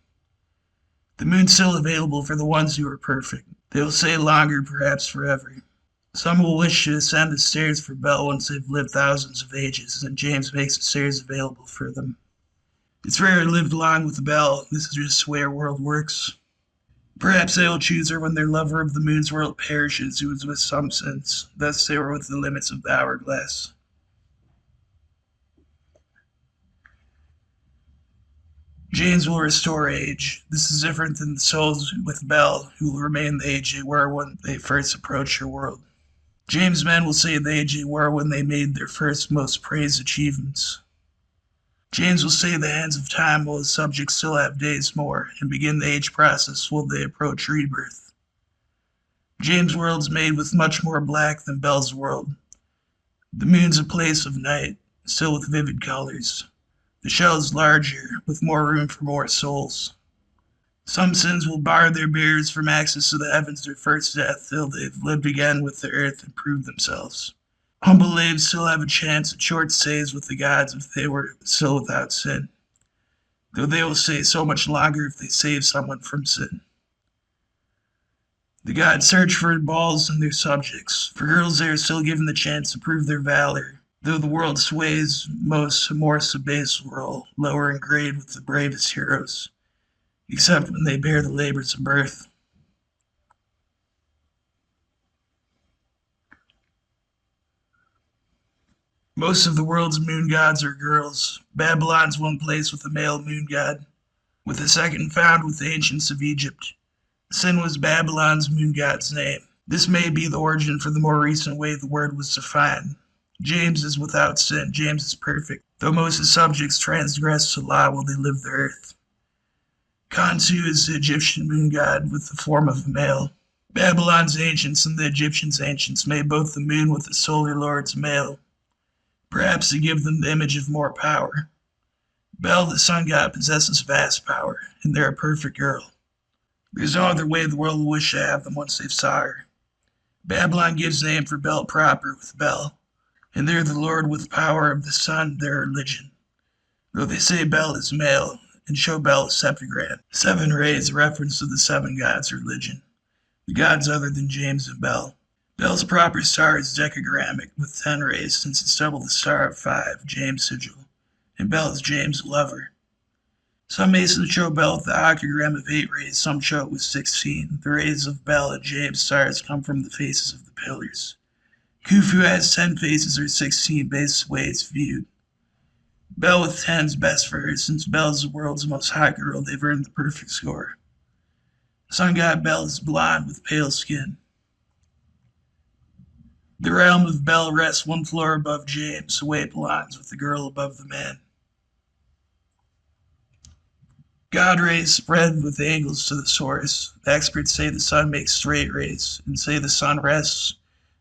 The moon's still available for the ones who are perfect. They will stay longer, perhaps forever. Some will wish to ascend the stairs for Bel once they've lived thousands of ages, and James makes the stairs available for them. It's rare to live long with Bel. This is just the way our world works. Perhaps they will choose her when their lover of the moon's world perishes, who is with some sins. Thus they were within the limits of the hourglass. James will restore age. This is different than the souls with Bel, who will remain the age they were when they first approached your world. James' men will say the age they were when they made their first most praised achievements. James will say the hands of time while his subjects still have days more, and begin the age process while they approach rebirth. James' world is made with much more black than Bel's world. The moon's a place of night, still with vivid colors. The shell is larger, with more room for more souls. Some sins will bar their bearers from access to the heavens their first death till they've lived again with the earth and proved themselves. Humble lives still have a chance at short stays with the gods if they were still without sin, though they will stay so much longer if they save someone from sin. The gods search for balls in their subjects. For girls, they are still given the chance to prove their valor, though the world sways most to more subased role, lower in grade with the bravest heroes, except when they bear the labors of birth. Most of the world's moon gods are girls. Babylon's one place with a male moon god, with a second found with the ancients of Egypt. Sin was Babylon's moon god's name. This may be the origin for the more recent way the word was defined. James is without sin. James is perfect, though most of his subjects transgress the law while they live the earth. Khonsu is the Egyptian moon god with the form of a male. Babylon's ancients and the Egyptians' ancients made both the moon with the solar lords male, perhaps to give them the image of more power. Bel, the sun god, possesses vast power, and they're a perfect girl. There's no other way the world will wish to have them once they've saw her. Babylon gives name for Bel proper with Bel, and they're the lord with power of the sun, their religion. Though they say Bel is male, and show Bel a septagram. 7 rays, a reference to the 7 gods' religion. The gods other than James and Bel. Bel's proper star is decagrammic, with 10 rays, since it's double the star of 5, James' sigil, and Bel is James' lover. Some masons show Bel with the octagram of 8 rays, some show it with 16. The rays of Bel and James' stars come from the faces of the pillars. Khufu has 10 faces or 16 based the way it's viewed. Bel with 10 is best for her, since Bel is the world's most hot girl. They've earned the perfect score. Sun god Bel is blonde with pale skin. The realm of Bel rests one floor above James, the way it belongs, with the girl above the man. God rays spread with angles to the source. The experts say the sun makes straight rays, and say the sun rests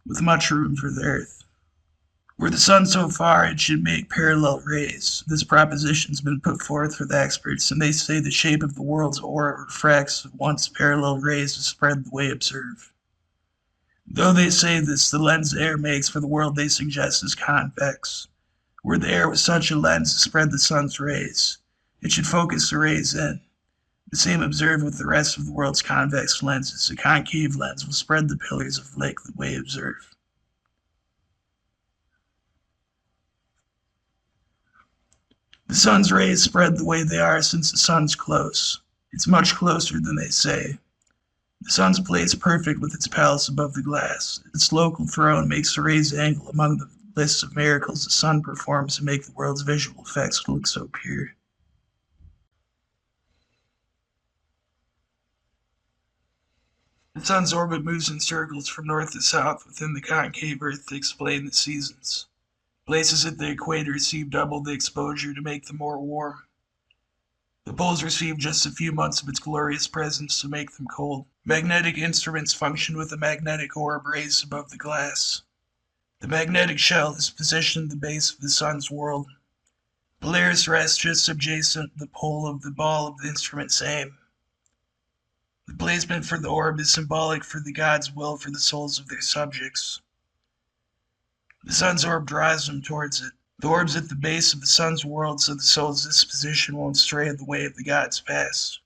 with much room for the earth. Were the sun so far, it should make parallel rays. This proposition's been put forth for the experts, and they say the shape of the world's aura refracts once parallel rays to spread the way observed. Though they say this, the lens the air makes for the world they suggest is convex. Were the air with such a lens to spread the sun's rays, it should focus the rays in. The same observed with the rest of the world's convex lenses. A concave lens will spread the pillars of the lake the way observed. The sun's rays spread the way they are since the sun's close. It's much closer than they say. The sun's place perfect with its palace above the glass. Its local throne makes the rays angle among the list of miracles the sun performs to make the world's visual effects look so pure. The sun's orbit moves in circles from north to south within the concave Earth to explain the seasons. Places at the equator receive double the exposure to make them more warm. The poles receive just a few months of its glorious presence to make them cold. Magnetic instruments function with a magnetic orb raised above the glass. The magnetic shell is positioned at the base of the sun's world. Polaris rests just subjacent to the pole of the ball of the instrument's aim. The placement for the orb is symbolic for the god's will for the souls of their subjects. The sun's orb draws them towards it. The orb's at the base of the sun's world, so the soul's disposition won't stray in the way of the god's past.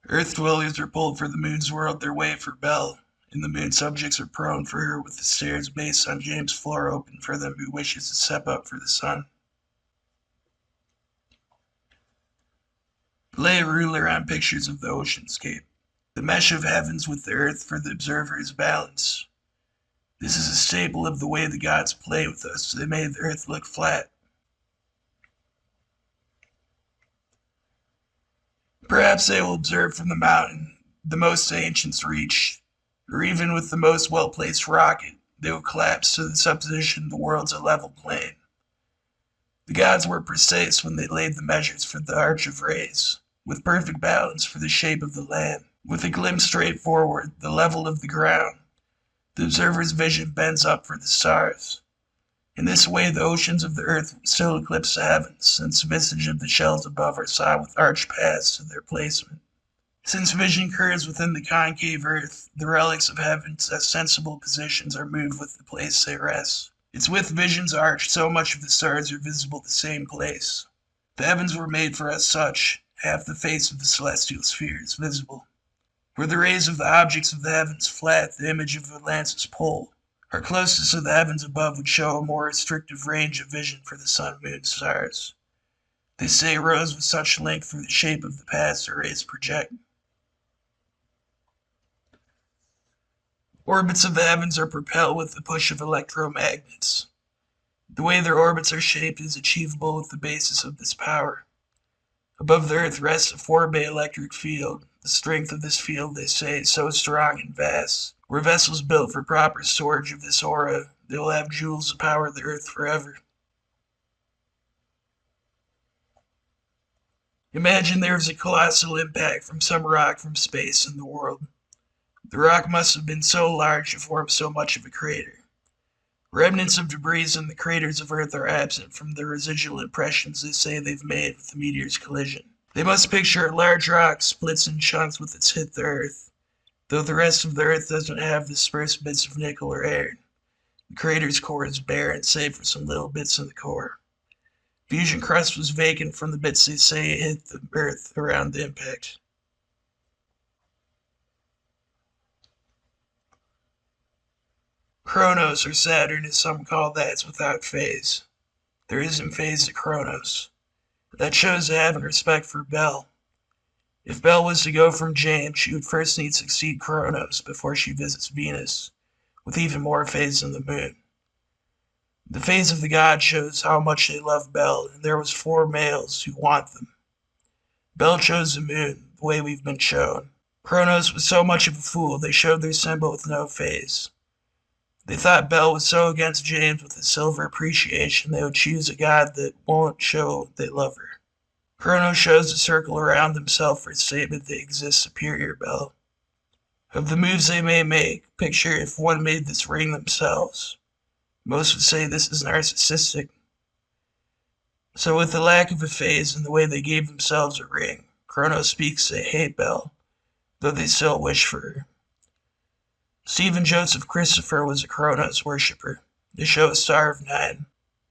Earth dwellers are pulled for the moon's world, their way for Bel, and the moon subjects are prone for her with the stairs based on James' floor open for them who wishes to step up for the sun. Lay a ruler on pictures of the oceanscape. The mesh of heavens with the earth for the observer is balance. This is a staple of the way the gods play with us. They made the earth look flat. Perhaps they will observe from the mountain the most ancients reach, or even with the most well-placed rocket, they will collapse to the supposition the world's a level plane. The gods were precise when they laid the measures for the arch of rays, with perfect balance for the shape of the land, with a glimpse straight forward, the level of the ground. The observer's vision bends up for the stars. In this way, the oceans of the earth still eclipse the heavens, since the visage of the shells above are saw with arched paths to their placement. Since vision occurs within the concave earth, the relics of heavens as sensible positions are moved with the place they rest. It's with vision's arch so much of the stars are visible the same place. The heavens were made for us such, half the face of the celestial sphere is visible. Were the rays of the objects of the heavens flat, the image of Atlantis pole, our closest to the heavens above would show a more restrictive range of vision for the sun, moon, stars. They say rows with such length for the shape of the past the rays project. Orbits of the heavens are propelled with the push of electromagnets. The way their orbits are shaped is achievable with the basis of this power. Above the earth rests a 4-bay electric field. The strength of this field, they say, is so strong and vast. Were vessels built for proper storage of this aura, they will have jewels to power the earth forever. Imagine there is a colossal impact from some rock from space in the world. The rock must have been so large to form so much of a crater. Remnants of debris in the craters of Earth are absent from the residual impressions they say they've made with the meteor's collision. They must picture a large rock splits in chunks with its hit the Earth, though the rest of the Earth doesn't have dispersed bits of nickel or iron. The crater's core is barren, save for some little bits in the core. Fusion crust was vacant from the bits they say hit the Earth around the impact. Kronos, or Saturn, as some call that, is without phase. There isn't phase to Kronos. That shows they have respect for Bel. If Bel was to go from James, she would first need to succeed Kronos before she visits Venus, with even more phase than the moon. The phase of the god shows how much they love Bel, and there was 4 males who want them. Bel chose the moon, the way we've been shown. Kronos was so much of a fool, they showed their symbol with no phase. They thought Bel was so against James with his silver appreciation they would choose a god that won't show they love her. Kronos shows a circle around himself for a statement they exist superior Bel. Of the moves they may make, picture if one made this ring themselves. Most would say this is narcissistic. So with the lack of a phase and the way they gave themselves a ring, Kronos speaks they hate Bel, though they still wish for her. Stephen Joseph Christopher was a Kronos worshipper. They show a star of 9.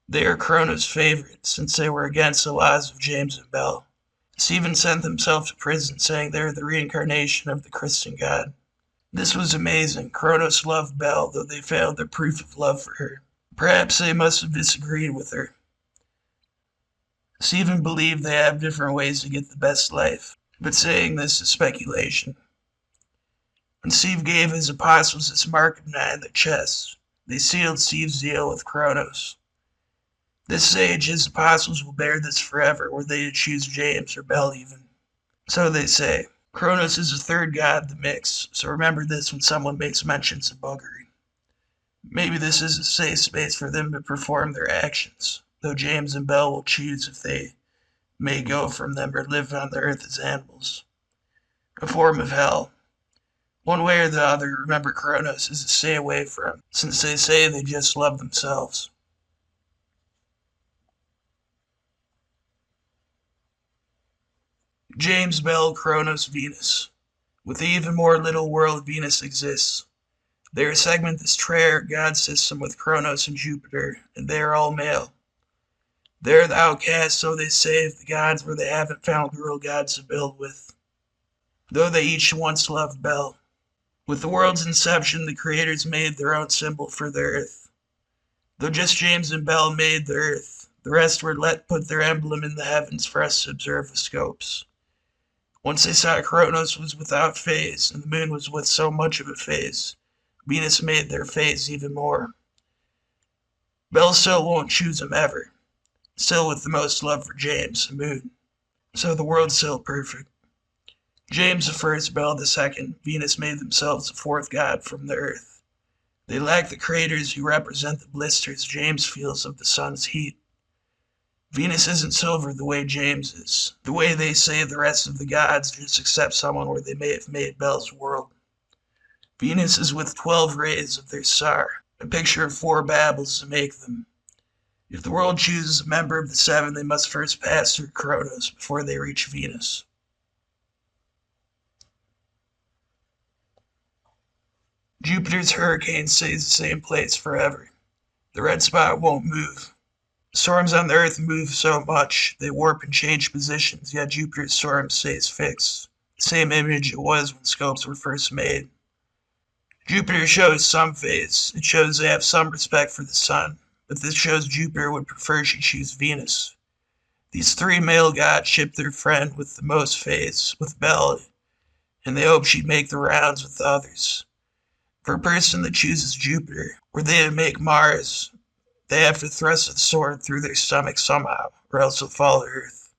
They are Kronos' favorites, since they were against the laws of James and Bel. Stephen sent himself to prison, saying they are the reincarnation of the Christian god. This was amazing. Kronos loved Bel, though they failed their proof of love for her. Perhaps they must have disagreed with her. Stephen believed they have different ways to get the best life, but saying this is speculation. When Steve gave his apostles this mark of 9 in their chests, they sealed Steve's deal with Kronos. This sage, his apostles will bear this forever, were they to choose James or Bel even. So they say. Kronos is the 3rd god of the mix, so remember this when someone makes mentions of buggery. Maybe this is a safe space for them to perform their actions, though James and Bel will choose if they may go from them or live on the earth as animals. A form of hell. One way or the other, remember Kronos is to stay away from, since they say they just love themselves. James, Bel, Kronos, Venus. With the even more little world Venus exists. They segment this triad god system with Kronos and Jupiter, and they are all male. They're the outcasts, so they say, of the gods where they haven't found girl gods to build with. Though they each once loved Bel. With the world's inception, the creators made their own symbol for the earth. Though just James and Bel made the earth, the rest were let put their emblem in the heavens for us to observe with scopes. Once they saw Kronos was without phase, and the moon was with so much of a phase, Venus made their phase even more. Bel still won't choose him ever, still with the most love for James, the moon. So the world's still perfect. James the first, Bel the second, Venus made themselves a fourth god from the earth. They lack the craters who represent the blisters James feels of the sun's heat. Venus isn't silver the way James is, the way they say the rest of the gods just accept someone where they may have made Bel's world. Venus is with 12 rays of their star, a picture of 4 Babels to make them. If the world chooses a member of the 7, they must first pass through Kronos before they reach Venus. Jupiter's hurricane stays the same place forever. The red spot won't move. Storms on the Earth move so much, they warp and change positions, yet Jupiter's storm stays fixed. The same image it was when scopes were first made. Jupiter shows some phase. It shows they have some respect for the sun, but this shows Jupiter would prefer she choose Venus. These 3 male gods ship their friend with the most phase, with Bel, and they hope she'd make the rounds with the others. For a person that chooses Jupiter, were they to make Mars, they have to thrust a sword through their stomach somehow, or else it'll fall to Earth.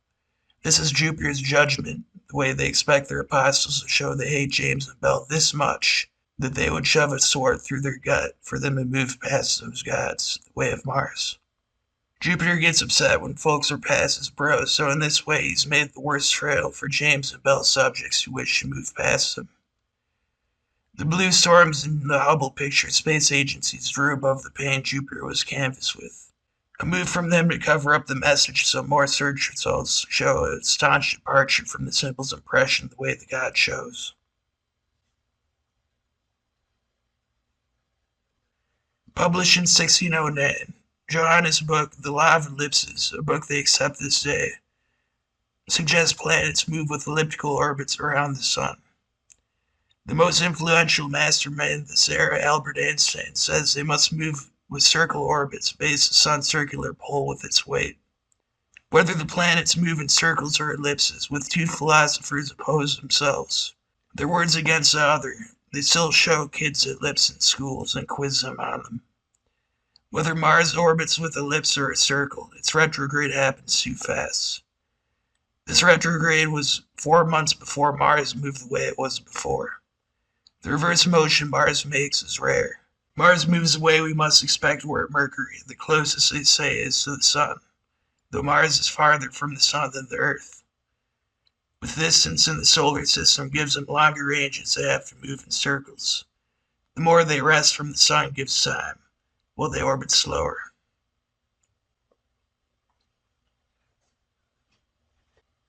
This is Jupiter's judgment, the way they expect their apostles to show they hate James and Bel this much, that they would shove a sword through their gut for them to move past those gods, the way of Mars. Jupiter gets upset when folks are past his bros, so in this way he's made the worst trail for James and Bel's subjects who wish to move past him. The blue storms in the Hubble picture space agencies drew above the pain Jupiter was canvassed with. A move from them to cover up the message so more search results show a staunch departure from the symbol's impression the way the god chose. Published in 1609, Johannes' book, The Law of Ellipses, a book they accept this day, suggests planets move with elliptical orbits around the sun. The most influential mastermind of this era, Albert Einstein, says they must move with circle orbits based the sun's circular pole with its weight. Whether the planets move in circles or ellipses, with 2 philosophers oppose themselves. Their words against the other, they still show kids ellipse in schools and quiz them on them. Whether Mars orbits with ellipse or a circle, its retrograde happens too fast. This retrograde was 4 months before Mars moved the way it was before. The reverse motion Mars makes is rare. Mars moves the way we must expect were Mercury, the closest they say is to the Sun, though Mars is farther from the Sun than the Earth. With distance in the solar system gives them longer ranges they have to move in circles. The more they rest from the Sun gives time, while they orbit slower.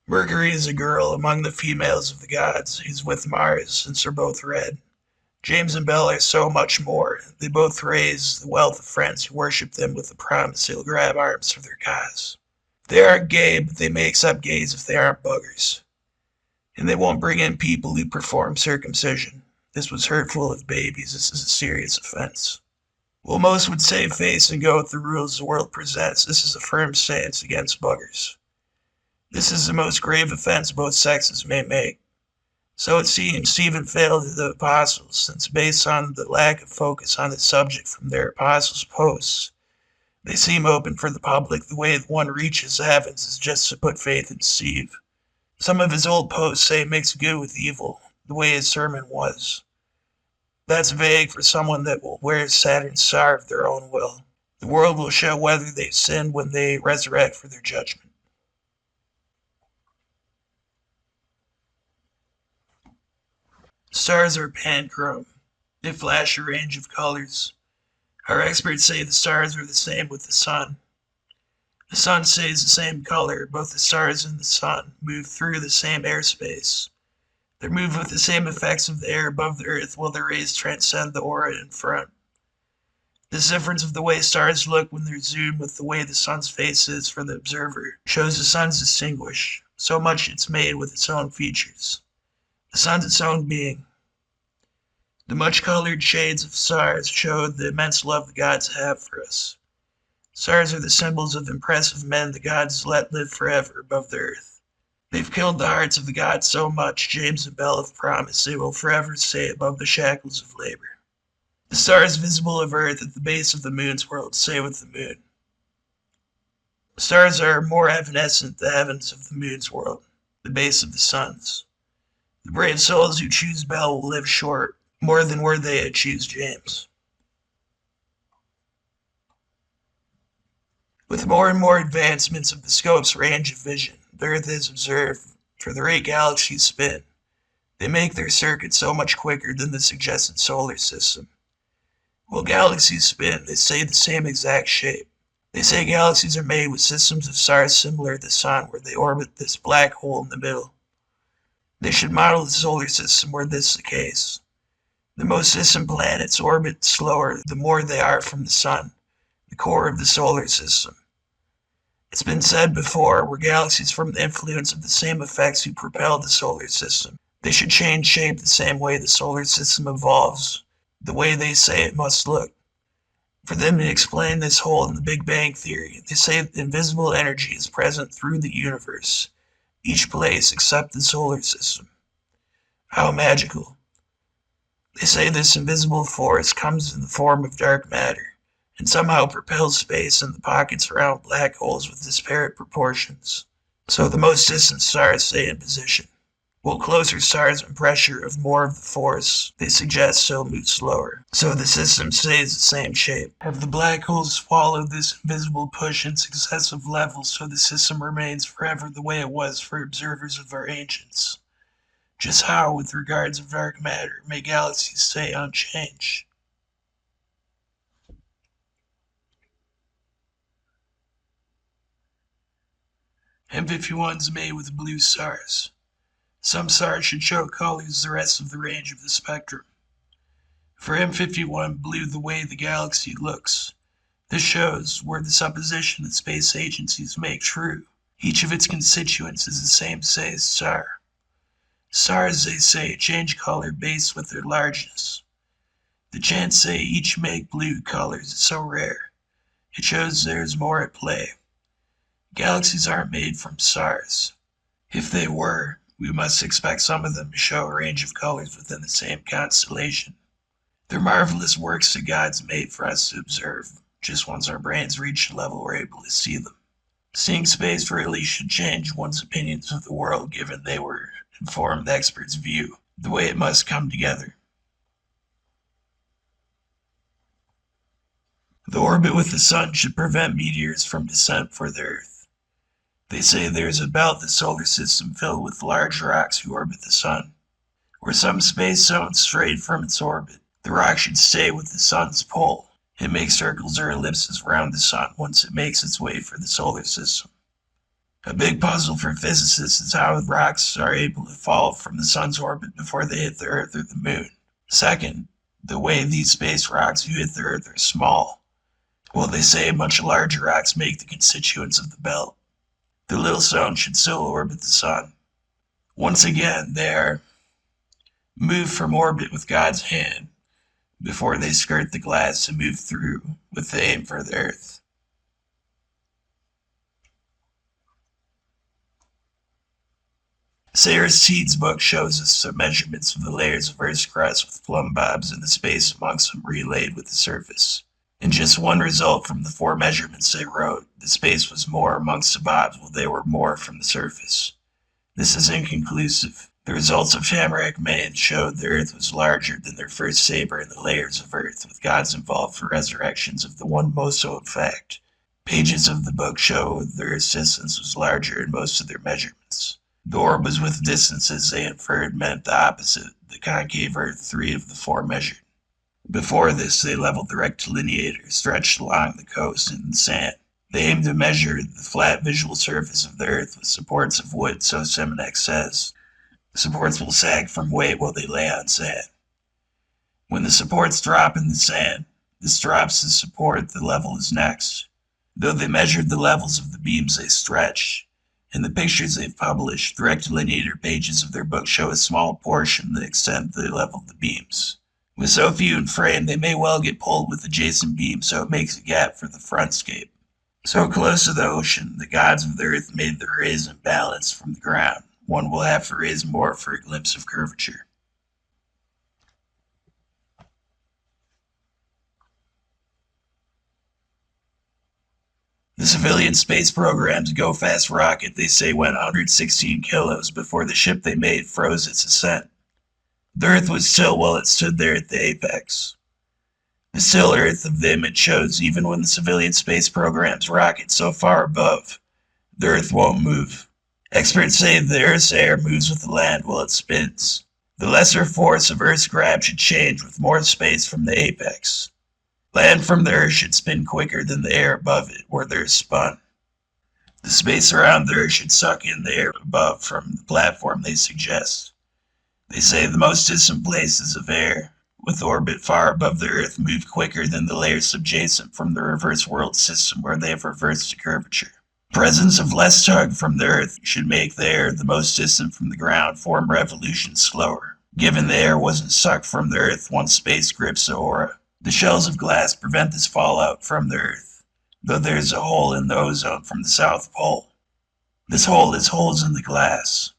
Mercury is a girl among the females of the gods who's with Mars since they're both red. James and Bel are so much more. They both raise the wealth of friends who worship them with the promise they'll grab arms for their cause. They aren't gay, but they may accept gays if they aren't buggers. And they won't bring in people who perform circumcision. This was hurtful of babies. This is a serious offense. While most would save face and go with the rules the world presents, this is a firm stance against buggers. This is the most grave offense both sexes may make. So it seems Stephen failed the apostles, since based on the lack of focus on the subject from their apostles' posts, they seem open for the public. The way one reaches the heavens is just to put faith in Steve. Some of his old posts say mix good with evil, the way his sermon was. That's vague for someone that will wear Saturn's star of their own will. The world will show whether they've sinned when they resurrect for their judgment. Stars are panchrome. They flash a range of colors. Our experts say the stars are the same with the sun. The sun stays the same color. Both the stars and the sun move through the same airspace. They're moved with the same effects of the air above the Earth, while their rays transcend the aura in front. This difference of the way stars look when they're zoomed with the way the sun's face is for the observer shows the sun's distinguished, so much it's made with its own features. The sun's its own being. The much-colored shades of stars show the immense love the gods have for us. Stars are the symbols of impressive men the gods let live forever above the earth. They've killed the hearts of the gods so much, James and Bell have promised they will forever stay above the shackles of labor. The stars visible of Earth at the base of the moon's world stay with the moon. Stars are more evanescent the heavens of the moon's world, the base of the sun's. The brave souls who choose Bell will live short, more than were they to choose James. With more and more advancements of the scope's range of vision, the Earth is observed for the rate galaxies spin. They make their circuit so much quicker than the suggested solar system. While galaxies spin, they stay the same exact shape. They say galaxies are made with systems of stars similar to the Sun, where they orbit this black hole in the middle. They should model the solar system where this is the case. The most distant planets orbit slower the more they are from the Sun, the core of the solar system. It's been said before, we're galaxies from the influence of the same effects who propel the solar system. They should change shape the same way the solar system evolves, the way they say it must look. For them to explain this hole in the Big Bang Theory, they say that invisible energy is present through the universe, each place except the solar system. How magical. They say this invisible force comes in the form of dark matter, and somehow propels space in the pockets around black holes with disparate proportions. So the most distant stars stay in position, while closer stars and pressure of more of the force they suggest so move slower. So the system stays the same shape. Have the black holes followed this invisible push in successive levels so the system remains forever the way it was for observers of our ancients? Just how, with regards of dark matter, may galaxies stay unchanged? M51 is made with blue stars. Some stars should show colors the rest of the range of the spectrum. For M51, blue the way the galaxy looks. This shows where the supposition that space agencies make true. Each of its constituents is the same size star. Stars, they say, change color based with their largeness. The chance they each make blue colors is so rare. It shows there is more at play. Galaxies aren't made from stars. If they were, we must expect some of them to show a range of colors within the same constellation. They're marvelous works the gods made for us to observe, just once our brains reach the level we're able to see them. Seeing space really should change one's opinions of the world, given they were informed experts' view, the way it must come together. The orbit with the sun should prevent meteors from descent for the Earth. They say there is a belt in the solar system filled with large rocks who orbit the sun. Were some space zones strayed from its orbit, the rock should stay with the sun's pole. It makes circles or ellipses around the sun once it makes its way for the solar system. A big puzzle for physicists is how rocks are able to fall from the sun's orbit before they hit the Earth or the moon. Second, the way these space rocks who hit the Earth are small. Well, they say much larger rocks make the constituents of the belt. The little stone should still orbit the sun. Once again, they are moved from orbit with God's hand before they skirt the glass to move through with the aim for the Earth. Sarah Seed's book shows us some measurements of the layers of Earth's crust with plumb bobs and the space amongst them relayed with the surface. In just one result from the 4 measurements they wrote, the space was more amongst the bobs while they were more from the surface. This is inconclusive. The results of Tamarack, Maine showed the Earth was larger than their first saber in the layers of Earth, with gods involved for resurrections of the one most old fact. Pages of the book show their Earth's distance was larger in most of their measurements. The orb was with distances they inferred meant the opposite, the concave Earth 3 of the 4 measured. Before this, they leveled the rectilineator stretched along the coast in the sand. They aimed to measure the flat visual surface of the Earth with supports of wood, so Simonex says. Supports will sag from weight while they lay on sand. When the supports drop in the sand, this drops the support the level is next. Though they measured the levels of the beams they stretch, in the pictures they've published, the rectilinear pages of their book show a small portion of the extent they level the beams. With so few in frame, they may well get pulled with adjacent beams, so it makes a gap for the frontscape. So close to the ocean, the gods of the earth made the horizon balance from the ground. One will have to raise more for a glimpse of curvature. The civilian space program's go-fast rocket, they say, went 116 kilos before the ship they made froze its ascent. The Earth was still while it stood there at the apex. The still Earth of the image shows even when the civilian space program's rocket so far above, the Earth won't move. Experts say the Earth's air moves with the land while it spins. The lesser force of Earth's grab should change with more space from the apex. Land from the Earth should spin quicker than the air above it, where there is spun. The space around the Earth should suck in the air above from the platform they suggest. They say the most distant places of air, with orbit far above the Earth, move quicker than the layers subjacent from the reverse world system where they have reversed to curvature. Presence of less tug from the Earth should make the air the most distant from the ground form revolutions slower, given the air wasn't sucked from the Earth once space grips the aura. The shells of glass prevent this fallout from the Earth, though there is a hole in the ozone from the South Pole. This hole is holes in the glass.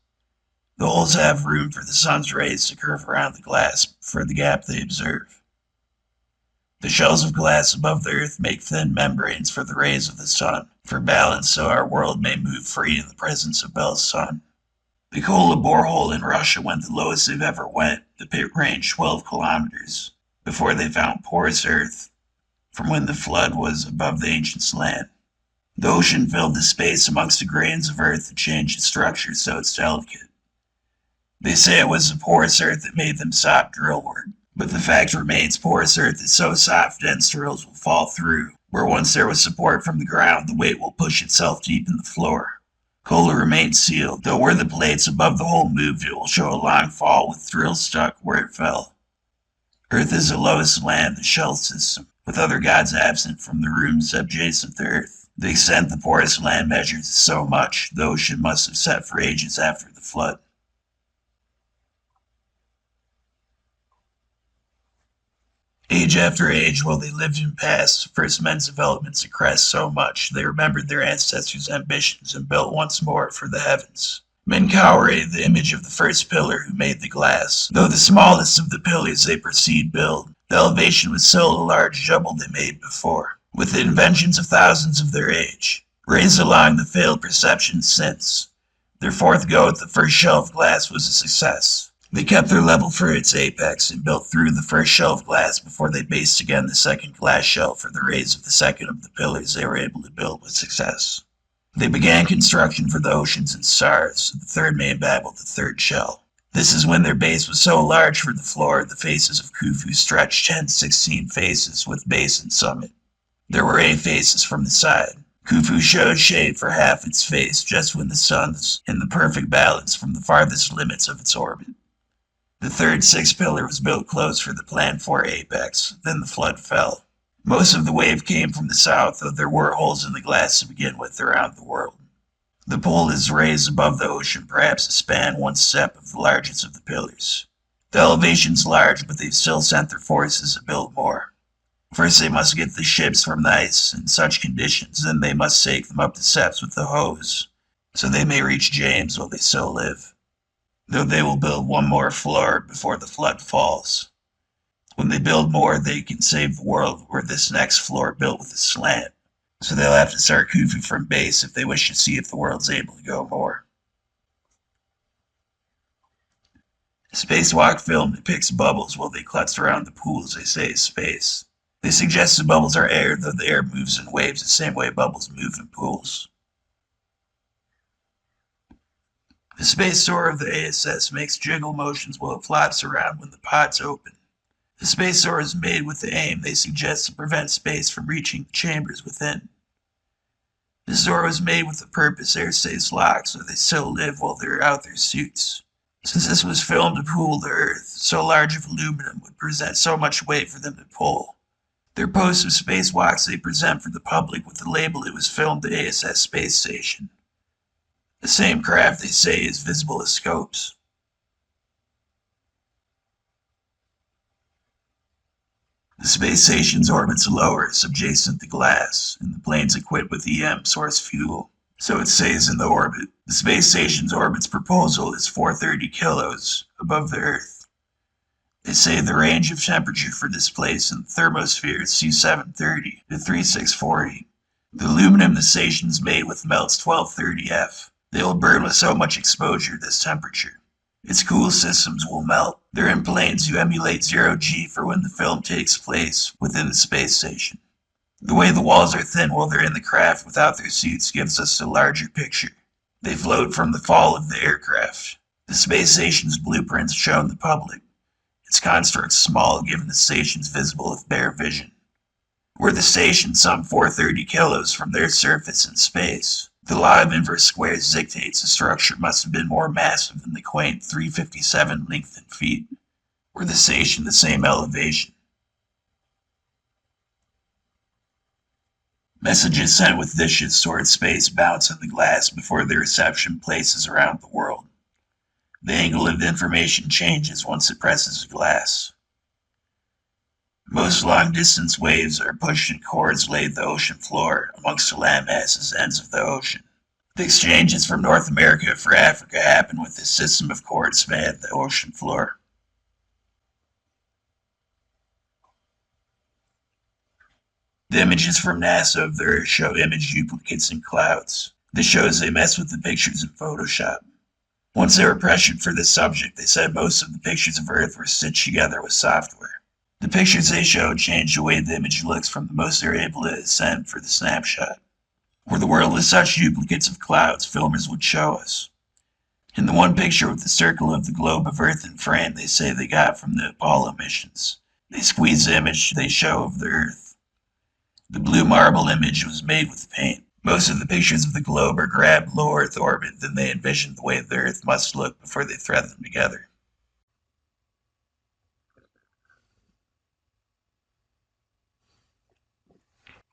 The holes have room for the sun's rays to curve around the glass for the gap they observe. The shells of glass above the Earth make thin membranes for the rays of the sun, for balance so our world may move free in the presence of Bell's sun. The Kola borehole in Russia went the lowest they've ever went, the pit range 12 kilometers. Before they found porous earth, from when the flood was above the ancients' land. The ocean filled the space amongst the grains of earth and changed its structure so it's delicate. They say it was the porous earth that made them stop drill work, but the fact remains porous earth is so soft dense drills will fall through, where once there was support from the ground, the weight will push itself deep in the floor. Kola remained sealed, though where the plates above the hole moved, it will show a long fall with drills stuck where it fell. Earth is the lowest land, the shell system, with other gods absent from the rooms subjacent to Earth. The extent the porous land measures is so much, the ocean must have set for ages after the flood. Age after age, while they lived in past, first men's developments increased so much, they remembered their ancestors' ambitions and built once more for the heavens. Menkaure, the image of the first pillar who made the glass, though the smallest of the pillars they proceed build, the elevation was still a large double they made before, with the inventions of thousands of their age, raised along the failed perceptions since. Their fourth go at the first shell of glass was a success. They kept their level for its apex and built through the first shell of glass before they based again the second glass shell for the raise of the second of the pillars they were able to build with success. They began construction for the oceans and stars, the third made Babel the third shell. This is when their base was so large for the floor, the faces of Khufu stretched 10-16 faces with base and summit. There were 8 faces from the side. Khufu showed shade for half its face just when the sun's in the perfect balance from the farthest limits of its orbit. The third 6th pillar was built close for the planned 4 apex, then the flood fell. Most of the wave came from the south, though there were holes in the glass to begin with around the world. The pole is raised above the ocean, perhaps a span 1 step of the largest of the pillars. The elevation's large, but they've still sent their forces to build more. First they must get the ships from the ice in such conditions, then they must take them up the steps with the hose, so they may reach James while they still live. Though they will build 1 more floor before the flood falls. When they build more, they can save the world where this next floor built with a slant. So they'll have to start Khufu from base if they wish to see if the world's able to go more. Spacewalk film depicts bubbles while they klutz around the pools they say is space. They suggest the bubbles are air, though the air moves in waves the same way bubbles move in pools. The space door of the ASS makes jiggle motions while it flops around when the pods open. The space door is made with the aim they suggest to prevent space from reaching the chambers within. This door was made with the purpose air stays locked so they still live while they're out their suits. Since this was filmed to cool the Earth, so large of aluminum would present so much weight for them to pull. Their posts of spacewalks they present for the public with the label it was filmed at ASS Space Station. The same craft they say is visible as scopes. The space station's orbits lower, subjacent to glass, and the plane's equipped with EM source fuel, so it stays in the orbit. The space station's orbit's proposal is 430 kilos above the Earth. They say the range of temperature for this place in the thermosphere is C730 to 3640. The aluminum the station's made with melts 1230F. They will burn with so much exposure to this temperature. Its cool systems will melt. They're in planes who emulate zero-G for when the film takes place within the space station. The way the walls are thin while they're in the craft without their suits gives us a larger picture. They float from the fall of the aircraft. The space station's blueprints shown the public. Its construct's small given the station's visible with bare vision. Were the station some 430 kilos from their surface in space, the law of inverse squares dictates the structure must have been more massive than the quaint 357 length in feet. Were the station the same elevation? Messages sent with dishes toward space bounce on the glass before their reception places around the world. The angle of the information changes once it presses the glass. Most long-distance waves are pushed in cords laid the ocean floor amongst the landmasses ends of the ocean. The exchanges from North America for Africa happen with this system of cords span the ocean floor. The images from NASA of the Earth show image duplicates in clouds. This shows they mess with the pictures in Photoshop. Once they were pressured for this subject, they said most of the pictures of Earth were stitched together with software. The pictures they showed changed the way the image looks from the most they were able to send for the snapshot. Were the world with such duplicates of clouds, filmers would show us. In the one picture with the circle of the globe of Earth in frame they say they got from the Apollo missions, they squeeze the image they show of the Earth. The blue marble image was made with paint. Most of the pictures of the globe are grabbed low Earth orbit than they envisioned the way the Earth must look before they thread them together.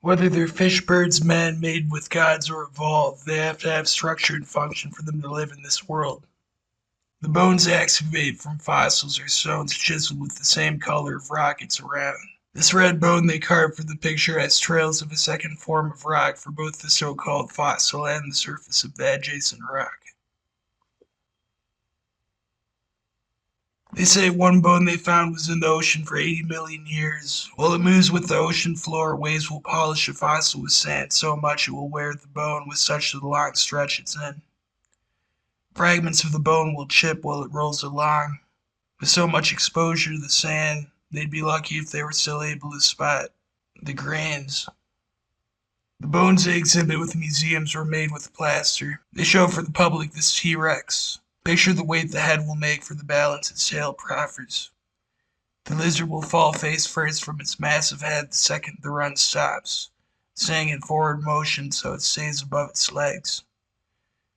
Whether they're fish, birds, men, made with gods, or evolved, they have to have structure and function for them to live in this world. The bones excavate from fossils are stones chiseled with the same color of rockets around. This red bone they carved for the picture has trails of a second form of rock for both the so-called fossil and the surface of the adjacent rock. They say one bone they found was in the ocean for 80 million years. While it moves with the ocean floor, waves will polish a fossil with sand so much it will wear the bone with such a long stretch it's in. Fragments of the bone will chip while it rolls along. With so much exposure to the sand, they'd be lucky if they were still able to spot the grains. The bones they exhibit with museums were made with plaster. They show for the public this T-Rex. Picture the weight the head will make for the balance its tail proffers. The lizard will fall face first from its massive head the second the run stops, staying in forward motion so it stays above its legs.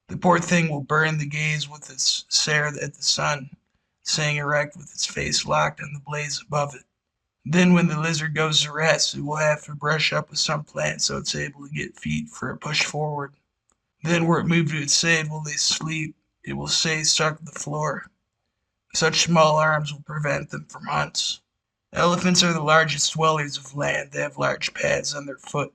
The poor thing will burn the gaze with its stare at the sun, staying erect with its face locked on the blaze above it. Then when the lizard goes to rest, it will have to brush up with some plant so it's able to get feet for a push forward. Then where it moved to its side while they sleep, it will stay stuck to the floor. Such small arms will prevent them from hunts. Elephants are the largest dwellers of land. They have large pads on their foot.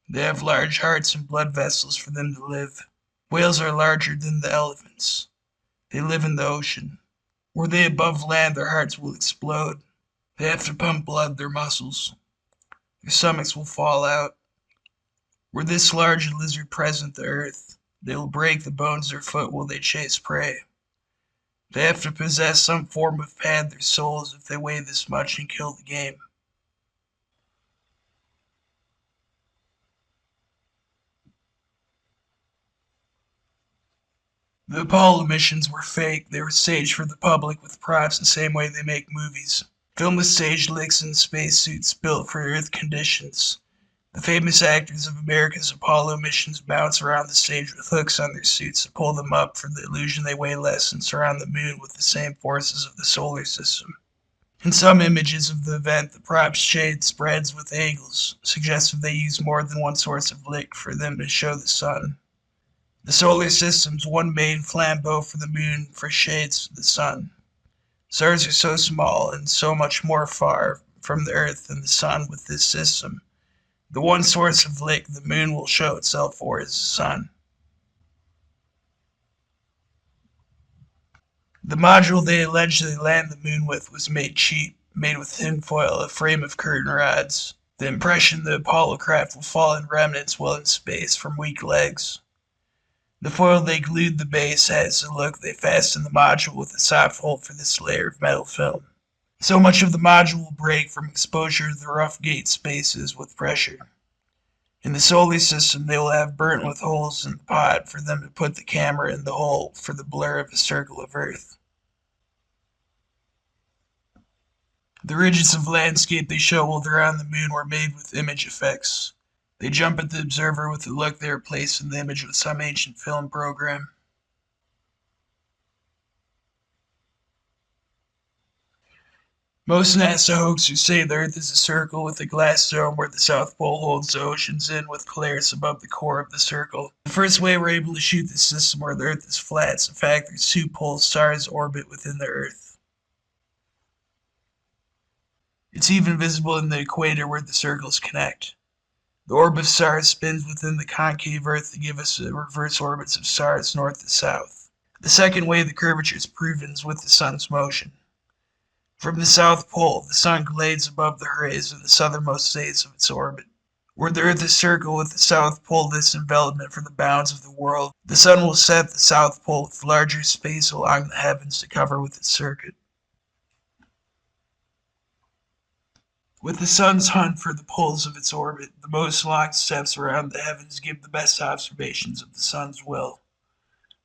They have large hearts and blood vessels for them to live. Whales are larger than the elephants. They live in the ocean. Were they above land, their hearts will explode. They have to pump blood, their muscles. Their stomachs will fall out. Were this large a lizard present the earth, they will break the bones of their foot while they chase prey. They have to possess some form of pad their souls if they weigh this much and kill the game. The Apollo missions were fake. They were staged for the public with props the same way they make movies. Film the stage licks in spacesuits built for Earth conditions. The famous actors of America's Apollo missions bounce around the stage with hooks on their suits to pull them up for the illusion they weigh less and surround the moon with the same forces of the solar system. In some images of the event, the prop's shade spreads with angles, suggesting they use more than one source of light for them to show the sun. The solar system's one main flambeau for the moon for shades the sun. Stars are so small and so much more far from the Earth than the sun with this system. The one source of light the moon will show itself for is the sun. The module they allegedly landed the moon with was made cheap, made with tinfoil, a frame of curtain rods. The impression the Apollo craft will fall in remnants while in space from weak legs. The foil they glued the base has the look they fastened the module with a soft hole for this layer of metal film. So much of the module will break from exposure to the rough gate spaces with pressure. In the solar system, they will have burnt with holes in the pod for them to put the camera in the hole for the blur of a circle of Earth. The ridges of landscape they show while they're on the moon were made with image effects. They jump at the observer with the look they are placed in the image with some ancient film program. Most NASA hoaxers say the Earth is a circle with a glass dome where the South Pole holds the oceans in with Polaris above the core of the circle. The first way we're able to shoot this system where the Earth is flat is the fact that 2 pole stars orbit within the Earth. It's even visible in the equator where the circles connect. The orb of stars spins within the concave Earth to give us the reverse orbits of stars north to south. The second way the curvature is proven is with the sun's motion. From the South Pole, the sun glides above the horizon in the southernmost states of its orbit. Were the Earth a circle with the South Pole this envelopment for the bounds of the world, the sun will set the South Pole with larger space along the heavens to cover with its circuit. With the sun's hunt for the poles of its orbit, the most locked steps around the heavens give the best observations of the sun's will.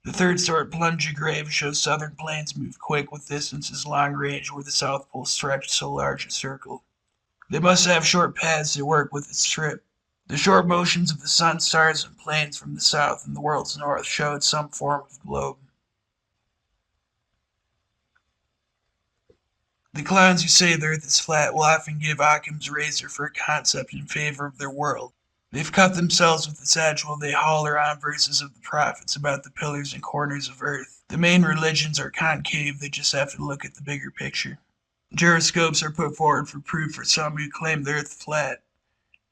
The third sort, plunge-grave, shows southern plains move quick with distances long range where the South Pole stretched so large a circle. They must have short paths to work with its trip. The short motions of the sun, stars, and plains from the south and the world's north showed some form of globe. The clowns who say the Earth is flat will often give Occam's razor for a concept in favor of their world. They've cut themselves with its edge while they holler on verses of the prophets about the pillars and corners of Earth. The main religions are concave, they just have to look at the bigger picture. Gyroscopes are put forward for proof for some who claim the Earth flat,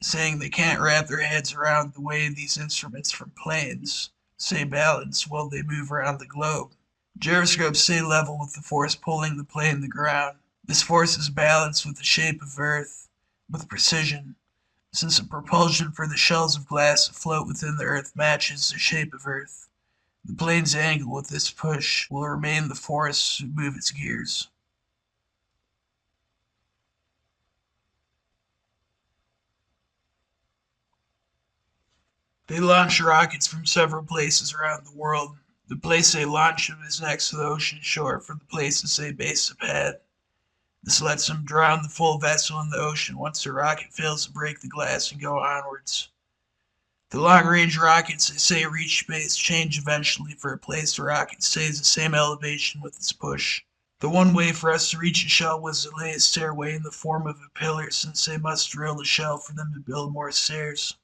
saying they can't wrap their heads around the way these instruments from planes say balance while they move around the globe. Gyroscopes stay level with the force pulling the plane to the ground. This force is balanced with the shape of Earth, with precision, since the propulsion for the shells of glass afloat within the Earth matches the shape of Earth. The plane's angle with this push will remain the force to move its gears. They launch rockets from several places around the world. The place they launch them is next to the ocean shore for the places they base the pad. This lets them drown the full vessel in the ocean once the rocket fails to break the glass and go onwards. The long-range rockets they say reach space change eventually for a place the rocket stays the same elevation with its push. The one way for us to reach a shell was to lay a stairway in the form of a pillar since they must drill the shell for them to build more stairs.